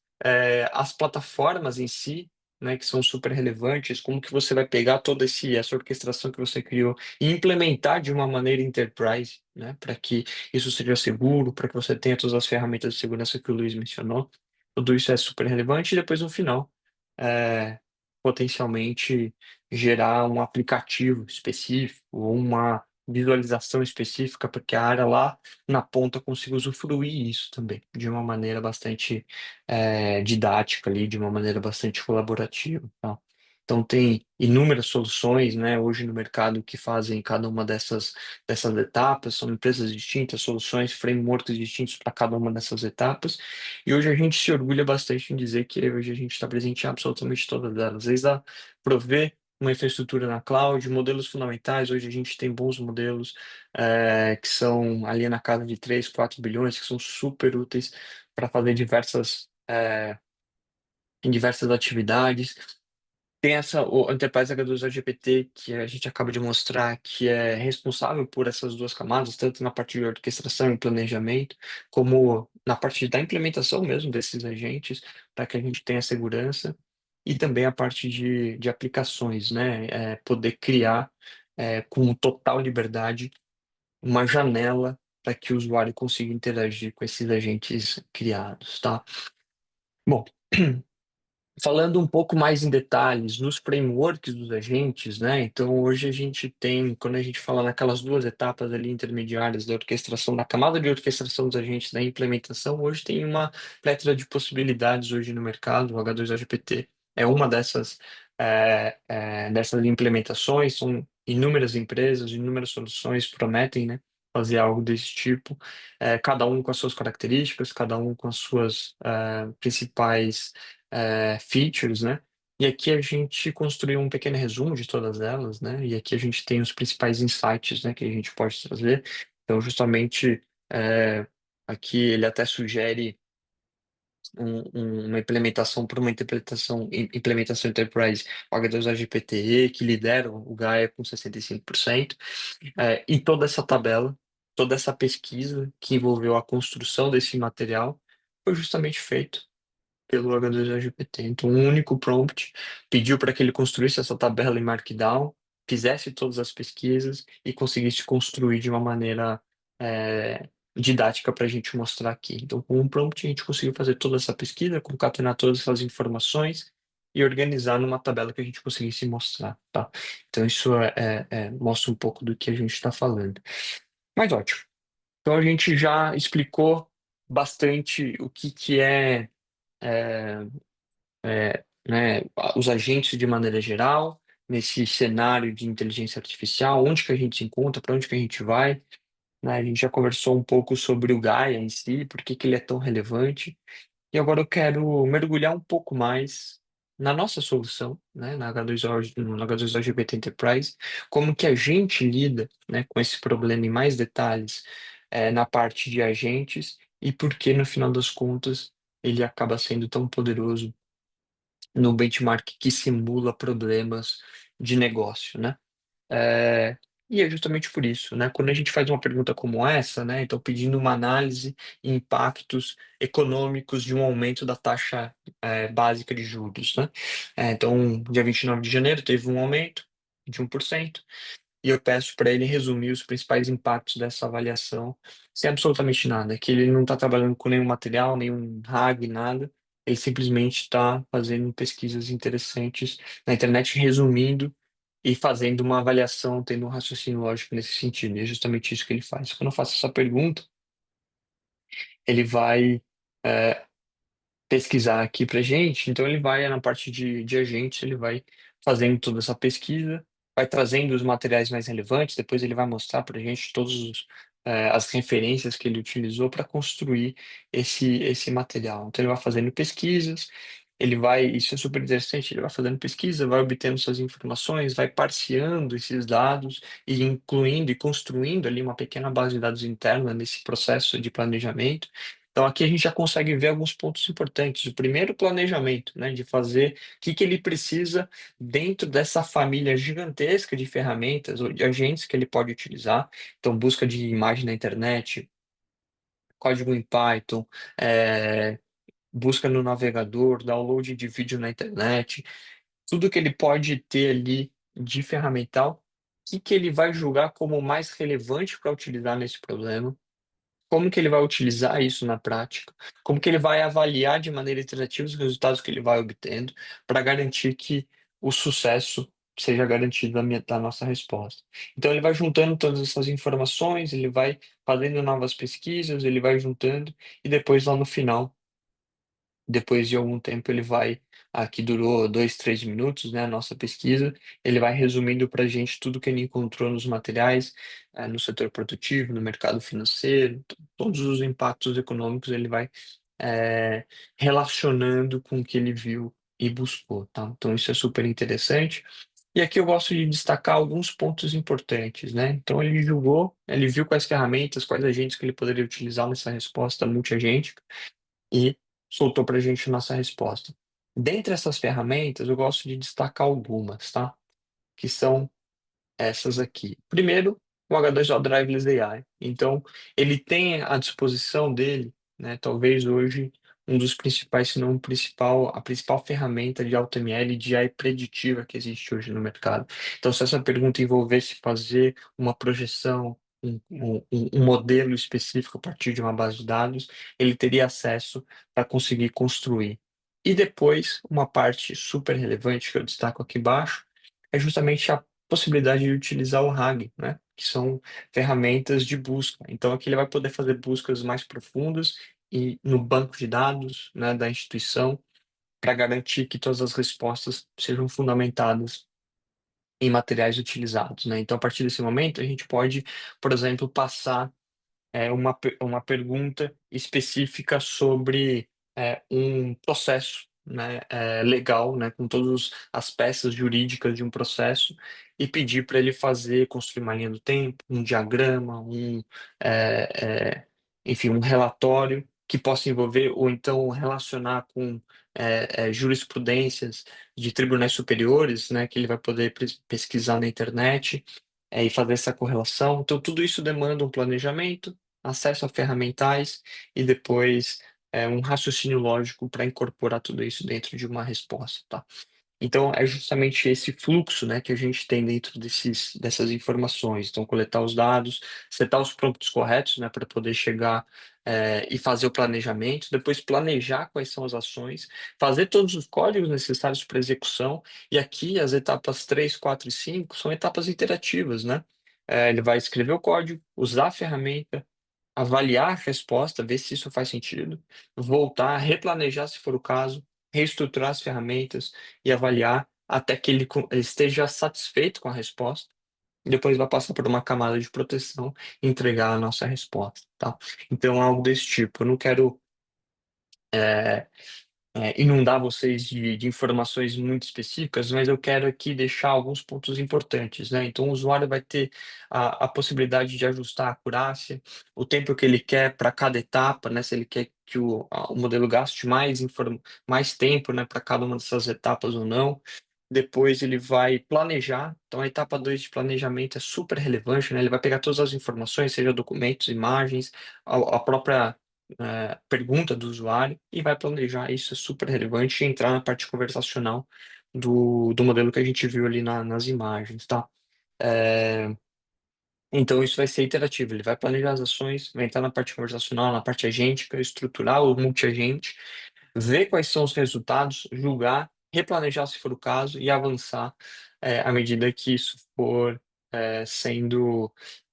as plataformas em si, né, que são super relevantes, como que você vai pegar toda essa orquestração que você criou e implementar de uma maneira enterprise, né, para que isso seja seguro, para que você tenha todas as ferramentas de segurança que o Luiz mencionou. Tudo isso é super relevante e depois no final, é, potencialmente gerar um aplicativo específico ou uma visualização específica para que a área lá na ponta consiga usufruir isso também, de uma maneira bastante didática ali, de uma maneira bastante colaborativa, tá? Então tem inúmeras soluções, né, hoje no mercado que fazem cada uma dessas etapas, são empresas distintas, soluções, frameworks distintos para cada uma dessas etapas, e hoje a gente se orgulha bastante em dizer que hoje a gente está presente em absolutamente todas elas, desde a prover uma infraestrutura na cloud, modelos fundamentais, hoje a gente tem bons modelos que são ali na casa de 3 4 bilhões, que são super úteis para fazer em diversas atividades. Tem o Enterprise H2O GPT, que a gente acaba de mostrar que é responsável por essas duas camadas, tanto na parte de orquestração e planejamento, como na parte da implementação mesmo desses agentes, para que a gente tenha segurança, e também a parte de aplicações, né? Poder criar com total liberdade uma janela para que o usuário consiga interagir com esses agentes criados, tá? Bom, falando um pouco mais em detalhes nos frameworks dos agentes, né? Então, hoje a gente tem, quando a gente fala naquelas duas etapas ali intermediárias da orquestração, da camada de orquestração dos agentes, da implementação, hoje tem uma plethora de possibilidades hoje no mercado. O H2O GPT é uma dessas implementações, são inúmeras empresas, inúmeras soluções prometem, né? Fazer algo desse tipo, cada um com as suas características, cada um com as suas principais features, né? E aqui a gente construiu um pequeno resumo de todas elas, né? E aqui a gente tem os principais insights, né, que a gente pode trazer. Então, justamente, aqui ele até sugere uma implementação para uma implementação enterprise o H2O GPT-E, que lidera o Gaia com 65%. E toda essa tabela, toda essa pesquisa que envolveu a construção desse material foi justamente feito pelo H2O GPT. Então, um único prompt pediu para que ele construísse essa tabela em Markdown, fizesse todas as pesquisas e conseguisse construir de uma maneira didática para a gente mostrar aqui. Então, com um prompt, a gente conseguiu fazer toda essa pesquisa, concatenar todas essas informações e organizar numa tabela que a gente conseguisse mostrar, tá? Então, isso mostra um pouco do que a gente está falando. Mas ótimo. Então, a gente já explicou bastante o que é, né, os agentes de maneira geral, nesse cenário de inteligência artificial, onde que a gente se encontra, para onde que a gente vai, né? A gente já conversou um pouco sobre o Gaia em si, por que que ele é tão relevante, e agora eu quero mergulhar um pouco mais na nossa solução, né, na H2O, no H2O GPT Enterprise, como que a gente lida, né, com esse problema em mais detalhes, na parte de agentes, e por que, no final das contas, ele acaba sendo tão poderoso no benchmark que simula problemas de negócio, né? É, E é justamente por isso, né? Quando a gente faz uma pergunta como essa, né? Então, pedindo uma análise e impactos econômicos de um aumento da taxa básica de juros, né? Então, dia 29 de janeiro teve um aumento de 1%. E eu peço para ele resumir os principais impactos dessa avaliação, sem absolutamente nada, que ele não está trabalhando com nenhum material, nenhum RAG, nada. Ele simplesmente está fazendo pesquisas interessantes na internet, resumindo e fazendo uma avaliação, tendo um raciocínio lógico nesse sentido. E é justamente isso que ele faz. Quando eu faço essa pergunta, ele vai é, pesquisar aqui para gente. Então ele vai na parte de agentes, ele vai fazendo toda essa pesquisa, vai trazendo os materiais mais relevantes, depois ele vai mostrar para a gente as referências que ele utilizou para construir esse material. Então ele vai fazendo pesquisas, ele vai, isso é super interessante, ele vai fazendo pesquisa, vai obtendo suas informações, vai parseando esses dados e incluindo e construindo ali uma pequena base de dados interna nesse processo de planejamento. Então, aqui a gente já consegue ver alguns pontos importantes. O primeiro, planejamento, né, de fazer o que ele precisa dentro dessa família gigantesca de ferramentas ou de agentes que ele pode utilizar. Então, busca de imagem na internet, código em Python, eh, busca no navegador, download de vídeo na internet, tudo que ele pode ter ali de ferramental, o que ele vai julgar como mais relevante para utilizar nesse problema, como que ele vai utilizar isso na prática, como que ele vai avaliar de maneira iterativa os resultados que ele vai obtendo para garantir que o sucesso seja garantido da nossa resposta. Então ele vai juntando todas essas informações, ele vai fazendo novas pesquisas, ele vai juntando e depois lá no final, depois de algum tempo, ele vai, aqui durou 2, 3 minutos, né, a nossa pesquisa, ele vai resumindo para a gente tudo que ele encontrou nos materiais, no setor produtivo, no mercado financeiro, todos os impactos econômicos ele vai eh, relacionando com o que ele viu e buscou, tá? Então isso é super interessante. E aqui eu gosto de destacar alguns pontos importantes, né? Então ele julgou, ele viu quais ferramentas, quais agentes que ele poderia utilizar nessa resposta multiagêntica e soltou para a gente nossa resposta. Dentre essas ferramentas, eu gosto de destacar algumas, tá? Que são essas aqui. Primeiro, o H2O Driverless AI. Então, ele tem à disposição dele, né, talvez hoje um dos principais, se não o principal, a principal ferramenta de AutoML de AI preditiva que existe hoje no mercado. Então, se essa pergunta envolvesse fazer uma projeção, um modelo específico a partir de uma base de dados, ele teria acesso para conseguir construir. E depois, uma parte super relevante que eu destaco aqui embaixo, é justamente a possibilidade de utilizar o RAG, né? Que são ferramentas de busca. Então, aqui ele vai poder fazer buscas mais profundas e no banco de dados, né, da instituição, para garantir que todas as respostas sejam fundamentadas em materiais utilizados, né? Então, a partir desse momento, a gente pode, por exemplo, passar uma pergunta específica sobre um processo, né, legal, né, com todas as peças jurídicas de um processo e pedir para ele fazer, construir uma linha do tempo, um diagrama, é, é, enfim, um relatório que possa envolver ou então relacionar com jurisprudências de tribunais superiores, né, que ele vai poder pesquisar na internet e fazer essa correlação. Então, tudo isso demanda um planejamento, acesso a ferramentais e depois um raciocínio lógico para incorporar tudo isso dentro de uma resposta, tá? Então, é justamente esse fluxo, né, que a gente tem dentro dessas informações. Então, coletar os dados, setar os prompts corretos, né, para poder chegar e fazer o planejamento, depois planejar quais são as ações, fazer todos os códigos necessários para execução, e aqui as etapas 3, 4 e 5 são etapas iterativas, né? Ele vai escrever o código, usar a ferramenta, avaliar a resposta, ver se isso faz sentido, voltar, replanejar se for o caso, reestruturar as ferramentas e avaliar até que ele esteja satisfeito com a resposta. Depois vai passar por uma camada de proteção e entregar a nossa resposta, tá? Então, algo desse tipo. Eu não quero é, inundar vocês de informações muito específicas, mas eu quero aqui deixar alguns pontos importantes, né? Então, o usuário vai ter a possibilidade de ajustar a acurácia, o tempo que ele quer para cada etapa, né? Se ele quer que o modelo gaste mais tempo, né, para cada uma dessas etapas ou não. Depois ele vai planejar. Então a etapa 2 de planejamento é super relevante, né? Ele vai pegar todas as informações, seja documentos, imagens, a própria pergunta do usuário e vai planejar. Isso é super relevante e entrar na parte conversacional do modelo que a gente viu ali nas imagens, tá? É, então isso vai ser iterativo. Ele vai planejar as ações, vai entrar na parte conversacional, na parte agêntica, estruturar o multi-agente, ver quais são os resultados, julgar, replanejar se for o caso e avançar à medida que isso for sendo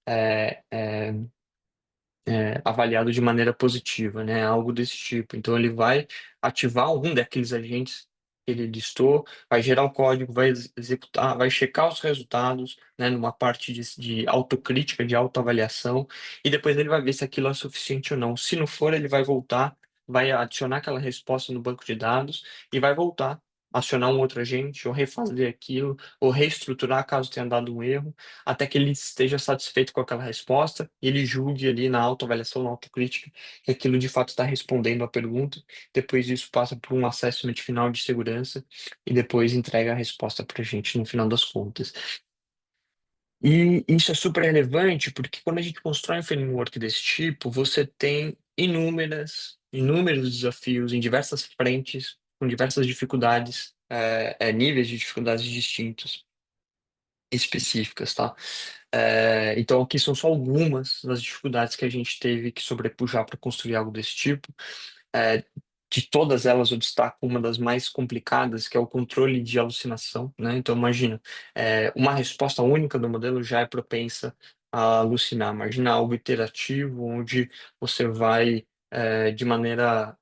é, é, avaliado de maneira positiva, né? Algo desse tipo. Então ele vai ativar algum daqueles agentes que ele listou, vai gerar o código, vai executar, vai checar os resultados, né? Numa parte de autocrítica, de autoavaliação, e depois ele vai ver se aquilo é suficiente ou não. Se não for, ele vai voltar, vai adicionar aquela resposta no banco de dados e vai voltar. Acionar um outro agente, ou refazer aquilo, ou reestruturar caso tenha dado um erro, até que ele esteja satisfeito com aquela resposta e ele julgue ali na autoavaliação, na autocrítica, que aquilo de fato está respondendo à pergunta. Depois disso passa por um assessment final de segurança e depois entrega a resposta para a gente no final das contas. E isso é super relevante porque quando a gente constrói um framework desse tipo, você tem inúmeros desafios em diversas frentes, com diversas dificuldades, níveis de dificuldades distintos específicas, tá? Então, aqui são só algumas das dificuldades que a gente teve que sobrepujar para construir algo desse tipo. É, de todas elas, eu destaco uma das mais complicadas, que é o controle de alucinação, né? Então, imagina, uma resposta única do modelo já é propensa a alucinar. Imagina algo iterativo, onde você vai, de maneira,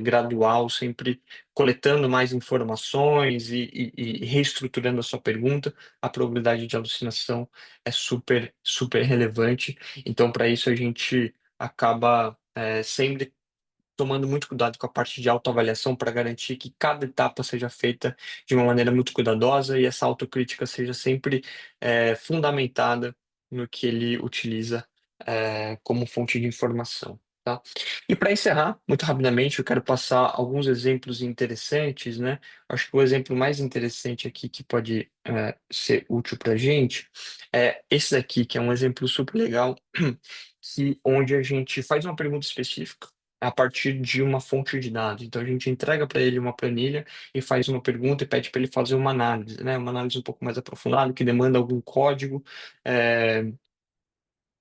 gradual, sempre coletando mais informações e reestruturando a sua pergunta, a probabilidade de alucinação é super, super relevante. Então, para isso, a gente acaba sempre tomando muito cuidado com a parte de autoavaliação para garantir que cada etapa seja feita de uma maneira muito cuidadosa e essa autocrítica seja sempre fundamentada no que ele utiliza como fonte de informação. Tá? E para encerrar, muito rapidamente, eu quero passar alguns exemplos interessantes, né? Acho que o exemplo mais interessante aqui que pode ser útil para a gente é esse daqui, que é um exemplo super legal, onde a gente faz uma pergunta específica a partir de uma fonte de dados. Então a gente entrega para ele uma planilha e faz uma pergunta e pede para ele fazer uma análise, né? Uma análise um pouco mais aprofundada, que demanda algum código, é,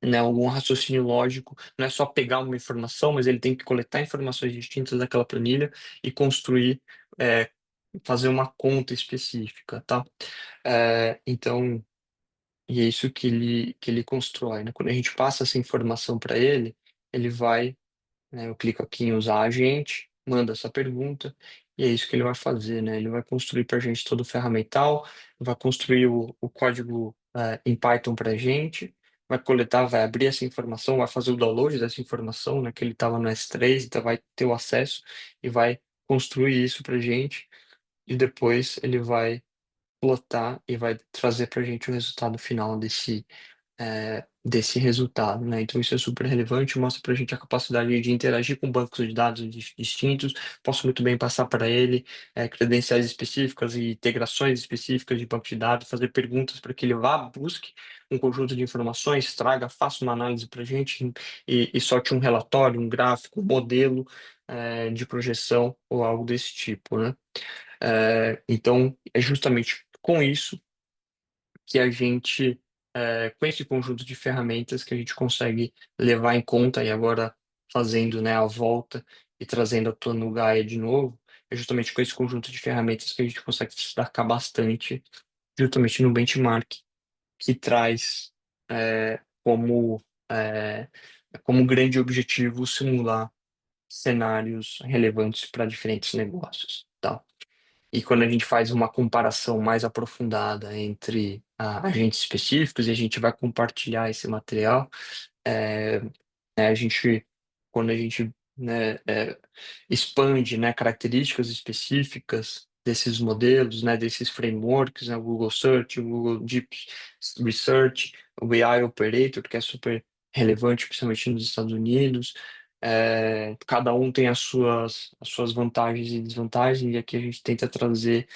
né? Algum raciocínio lógico. Não é só pegar uma informação, mas ele tem que coletar informações distintas daquela planilha e construir, é, fazer uma conta específica, tá? Então, e é isso que ele constrói, né? Quando a gente passa essa informação para ele, ele vai, né? Eu clico aqui em usar agente, manda essa pergunta, e é isso que ele vai fazer, né? Ele vai construir para a gente todo o ferramental, vai construir o código em Python para a gente, vai coletar, vai abrir essa informação, vai fazer o download dessa informação, né? Que ele estava no S3, então vai ter o acesso e vai construir isso para a gente, e depois ele vai plotar e vai trazer para a gente o resultado final desse resultado, né? Então isso é super relevante, mostra para a gente a capacidade de interagir com bancos de dados distintos. Posso muito bem passar para ele credenciais específicas e integrações específicas de banco de dados, fazer perguntas para que ele vá, busque um conjunto de informações, traga, faça uma análise para a gente e solte um relatório, um gráfico, um modelo de projeção ou algo desse tipo, né? Então, é justamente com isso que a gente, com esse conjunto de ferramentas, que a gente consegue levar em conta e agora fazendo, né, a volta e trazendo a tona no Gaia de novo, é justamente com esse conjunto de ferramentas que a gente consegue se destacar bastante, justamente no benchmark, que traz é, como grande objetivo simular cenários relevantes para diferentes negócios, tá? E quando a gente faz uma comparação mais aprofundada entre agentes específicos e a gente vai compartilhar esse material, é, a gente, quando a gente, né, expande, né, características específicas desses modelos, né, desses frameworks, né, o Google Search, o Google Deep Research, o AI Operator, que é super relevante, principalmente nos Estados Unidos. Cada um tem as suas vantagens e desvantagens, e aqui a gente tenta trazer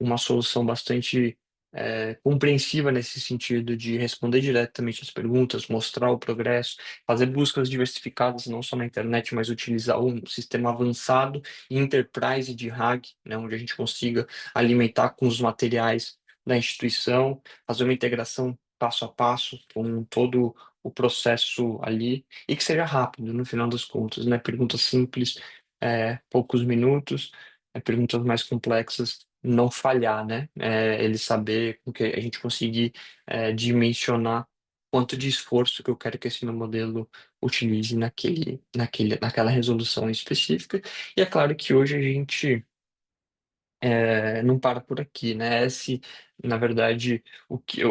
uma solução bastante compreensiva nesse sentido de responder diretamente às perguntas, mostrar o progresso, fazer buscas diversificadas não só na internet, mas utilizar um sistema avançado e enterprise de RAG, né, onde a gente consiga alimentar com os materiais da instituição, fazer uma integração passo a passo com todo o processo ali e que seja rápido no final das contas, né? Perguntas simples, poucos minutos, perguntas mais complexas, não falhar, né? Ele saber com que a gente conseguir dimensionar quanto de esforço que eu quero que esse meu modelo utilize naquela resolução específica. E é claro que hoje a gente não para por aqui, né? Na verdade,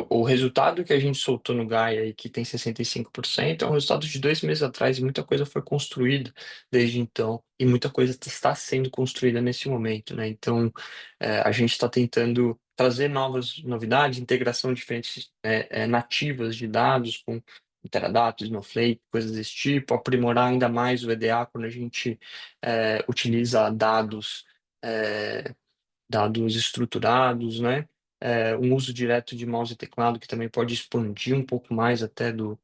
o resultado que a gente soltou no Gaia e que tem 65% é um resultado de 2 meses atrás e muita coisa foi construída desde então e muita coisa está sendo construída nesse momento, né? Então, a gente está tentando trazer novas novidades, integração de diferentes nativas de dados com Teradata, Snowflake, coisas desse tipo, aprimorar ainda mais o EDA quando a gente utiliza eh, dados estruturados, né? Um uso direto de mouse e teclado que também pode expandir um pouco mais até do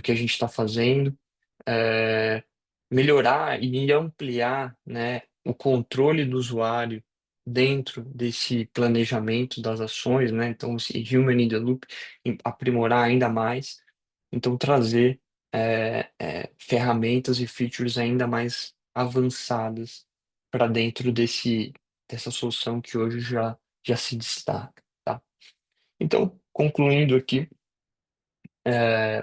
que a gente está fazendo. É, melhorar e ampliar, né, o controle do usuário dentro desse planejamento das ações, né? Então, esse Human in the Loop, aprimorar ainda mais. Então, trazer ferramentas e features ainda mais avançadas para dentro dessa solução que hoje já se destaca, tá? Então, concluindo aqui,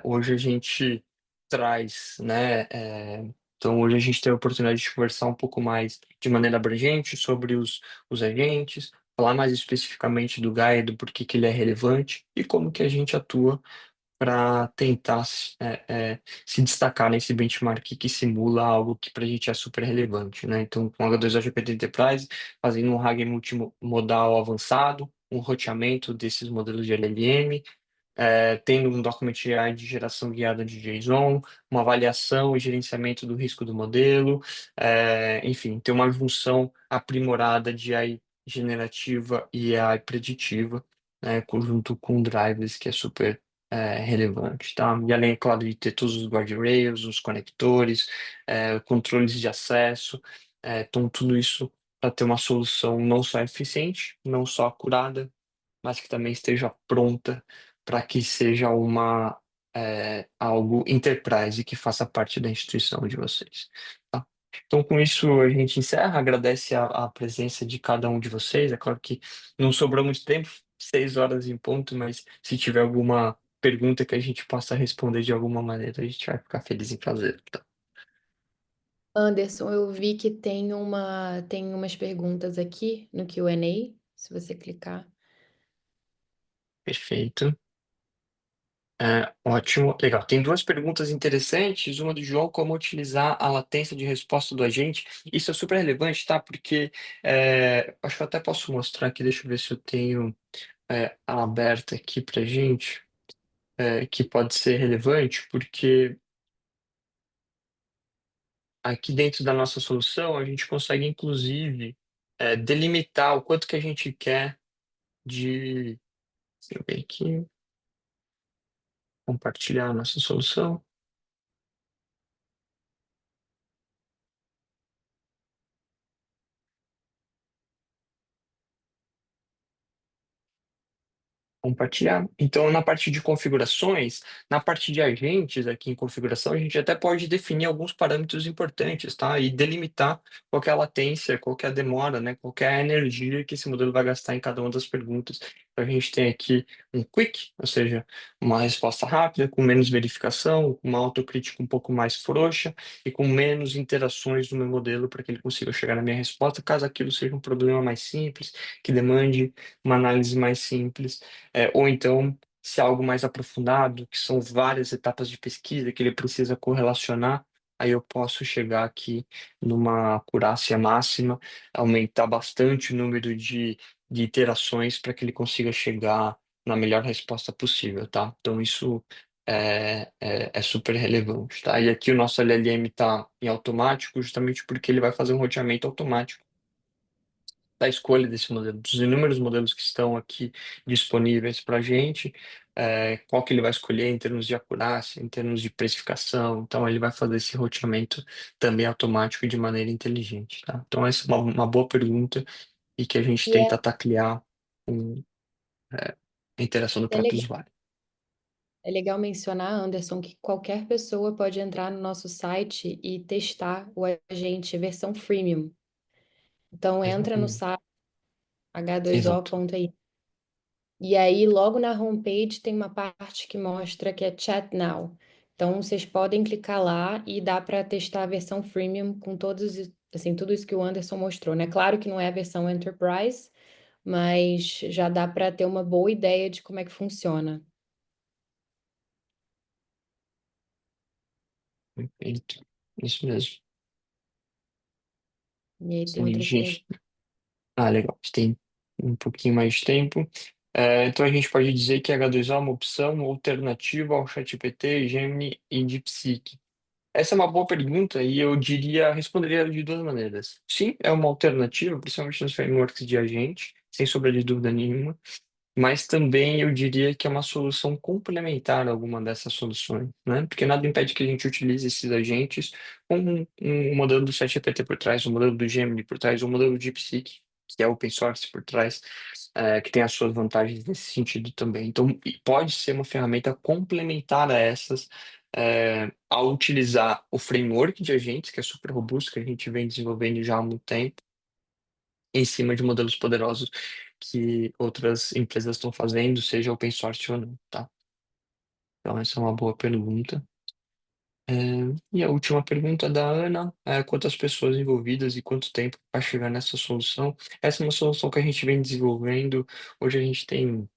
hoje a gente traz, né? Então, hoje a gente tem a oportunidade de conversar um pouco mais de maneira abrangente sobre os agentes, falar mais especificamente do Gaia, do porquê que ele é relevante e como que a gente atua para tentar se destacar nesse benchmark que simula algo que para a gente é super relevante, né? Então, com H2O GPT Enterprise, fazendo um RAG multimodal avançado, um roteamento desses modelos de LLM, tendo um document AI de geração guiada de JSON, uma avaliação e gerenciamento do risco do modelo, enfim, ter uma junção aprimorada de AI generativa e AI preditiva, né, conjunto com drivers, que é super relevante, tá? E além, é claro, de ter todos os guardrails, os conectores, controles de acesso, então tudo isso para ter uma solução não só eficiente, não só acurada, mas que também esteja pronta para que seja algo enterprise que faça parte da instituição de vocês. Tá? Então, com isso, a gente encerra, agradece a presença de cada um de vocês. É claro que não sobrou muito tempo, 6 horas em ponto, mas se tiver alguma pergunta que a gente possa responder de alguma maneira, a gente vai ficar feliz em fazer. Tá? Anderson, eu vi que tem umas perguntas aqui no Q&A, se você clicar. Perfeito. Ótimo, legal. Tem duas perguntas interessantes. Uma do João, como utilizar a latência de resposta do agente. Isso é super relevante, tá? Porque acho que eu até posso mostrar aqui, deixa eu ver se eu tenho aberta aqui pra gente, que pode ser relevante, porque aqui dentro da nossa solução a gente consegue, inclusive, delimitar o quanto que a gente quer de. Deixa eu ver aqui, compartilhar a nossa solução. Compartilhar. Então, na parte de configurações, na parte de agentes aqui em configuração, a gente até pode definir alguns parâmetros importantes, tá? E delimitar qual que é a latência, qual que é a demora, né? Qual que é a energia que esse modelo vai gastar em cada uma das perguntas. Então, a gente tem aqui um quick, ou seja, uma resposta rápida, com menos verificação, uma autocrítica um pouco mais frouxa e com menos interações no meu modelo para que ele consiga chegar na minha resposta, caso aquilo seja um problema mais simples, que demande uma análise mais simples. Ou então, se é algo mais aprofundado, que são várias etapas de pesquisa que ele precisa correlacionar, aí eu posso chegar aqui numa acurácia máxima, aumentar bastante o número de iterações para que ele consiga chegar na melhor resposta possível, tá? Então, isso é super relevante, tá? E aqui o nosso LLM está em automático, justamente porque ele vai fazer um roteamento automático da escolha desse modelo, dos inúmeros modelos que estão aqui disponíveis para a gente, qual que ele vai escolher em termos de acurácia, em termos de precificação. Então, ele vai fazer esse roteamento também automático e de maneira inteligente, tá? Então, essa é uma boa pergunta e que a gente E tenta taclear com a interação do é próprio legal, usuário. é legal mencionar, Anderson, que qualquer pessoa pode entrar no nosso site e testar o agente versão freemium. Então, entra no Exatamente. site Exato. h2o.ai. E aí, logo na homepage, tem uma parte que mostra que é Chat Now. Então, vocês podem clicar lá e dá para testar a versão freemium com todos, assim, tudo isso que o Anderson mostrou, né? Claro que não é a versão Enterprise, mas já dá para ter uma boa ideia de como é que funciona. Perfeito. Isso mesmo. E aí tem Sim, outras perguntas. gente. Ah, legal. A gente tem um pouquinho mais de tempo. Então a gente pode dizer que H2O é uma opção alternativa ao ChatGPT, Gemini e DeepSeek. Essa é uma boa pergunta e eu diria, responderia de duas maneiras. Sim, é uma alternativa, principalmente nos frameworks de agente, sem sombra de dúvida nenhuma. Mas também eu diria que é uma solução complementar a alguma dessas soluções, né? Porque nada impede que a gente utilize esses agentes com um modelo do ChatGPT por trás, um modelo do Gemini por trás, um modelo do DeepSeek, que é open source por trás, que tem as suas vantagens nesse sentido também. Então, e pode ser uma ferramenta complementar a essas, ao utilizar o framework de agentes, que é super robusto, que a gente vem desenvolvendo já há muito tempo, em cima de modelos poderosos que outras empresas estão fazendo, seja open source ou não, tá? Então, essa é uma boa pergunta. É, e a última pergunta da Ana é quantas pessoas envolvidas e quanto tempo para chegar nessa solução? Essa é uma solução que a gente vem desenvolvendo. Hoje a gente tem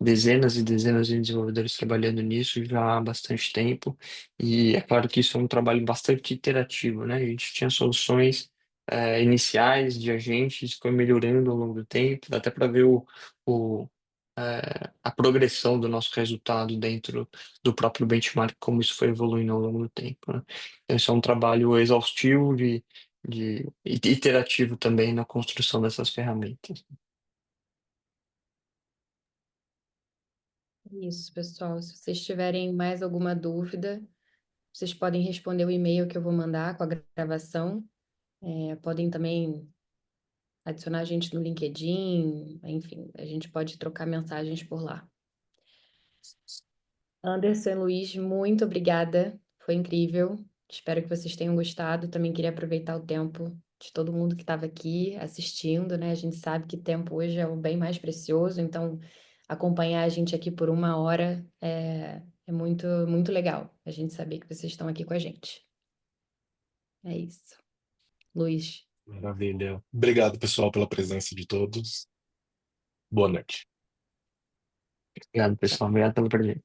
dezenas e dezenas de desenvolvedores trabalhando nisso já há bastante tempo, e é claro que isso é um trabalho bastante iterativo, né? A gente tinha soluções iniciais de agentes, foi melhorando ao longo do tempo, dá até para ver a progressão do nosso resultado dentro do próprio benchmark, como isso foi evoluindo ao longo do tempo, né? Então, isso é um trabalho exaustivo e iterativo também na construção dessas ferramentas. Isso, pessoal. Se vocês tiverem mais alguma dúvida, vocês podem responder o e-mail que eu vou mandar com a gravação. Podem também adicionar a gente no LinkedIn, enfim, a gente pode trocar mensagens por lá. Anderson e Luiz, muito obrigada. Foi incrível. Espero que vocês tenham gostado. Também queria aproveitar o tempo de todo mundo que estava aqui assistindo, né? A gente sabe que tempo hoje é o bem mais precioso, então acompanhar a gente aqui por uma hora é muito, muito legal. A gente saber que vocês estão aqui com a gente. É isso. Luiz. Maravilha. Obrigado, pessoal, pela presença de todos. Boa noite. Obrigado, pessoal. Obrigado pelo presente.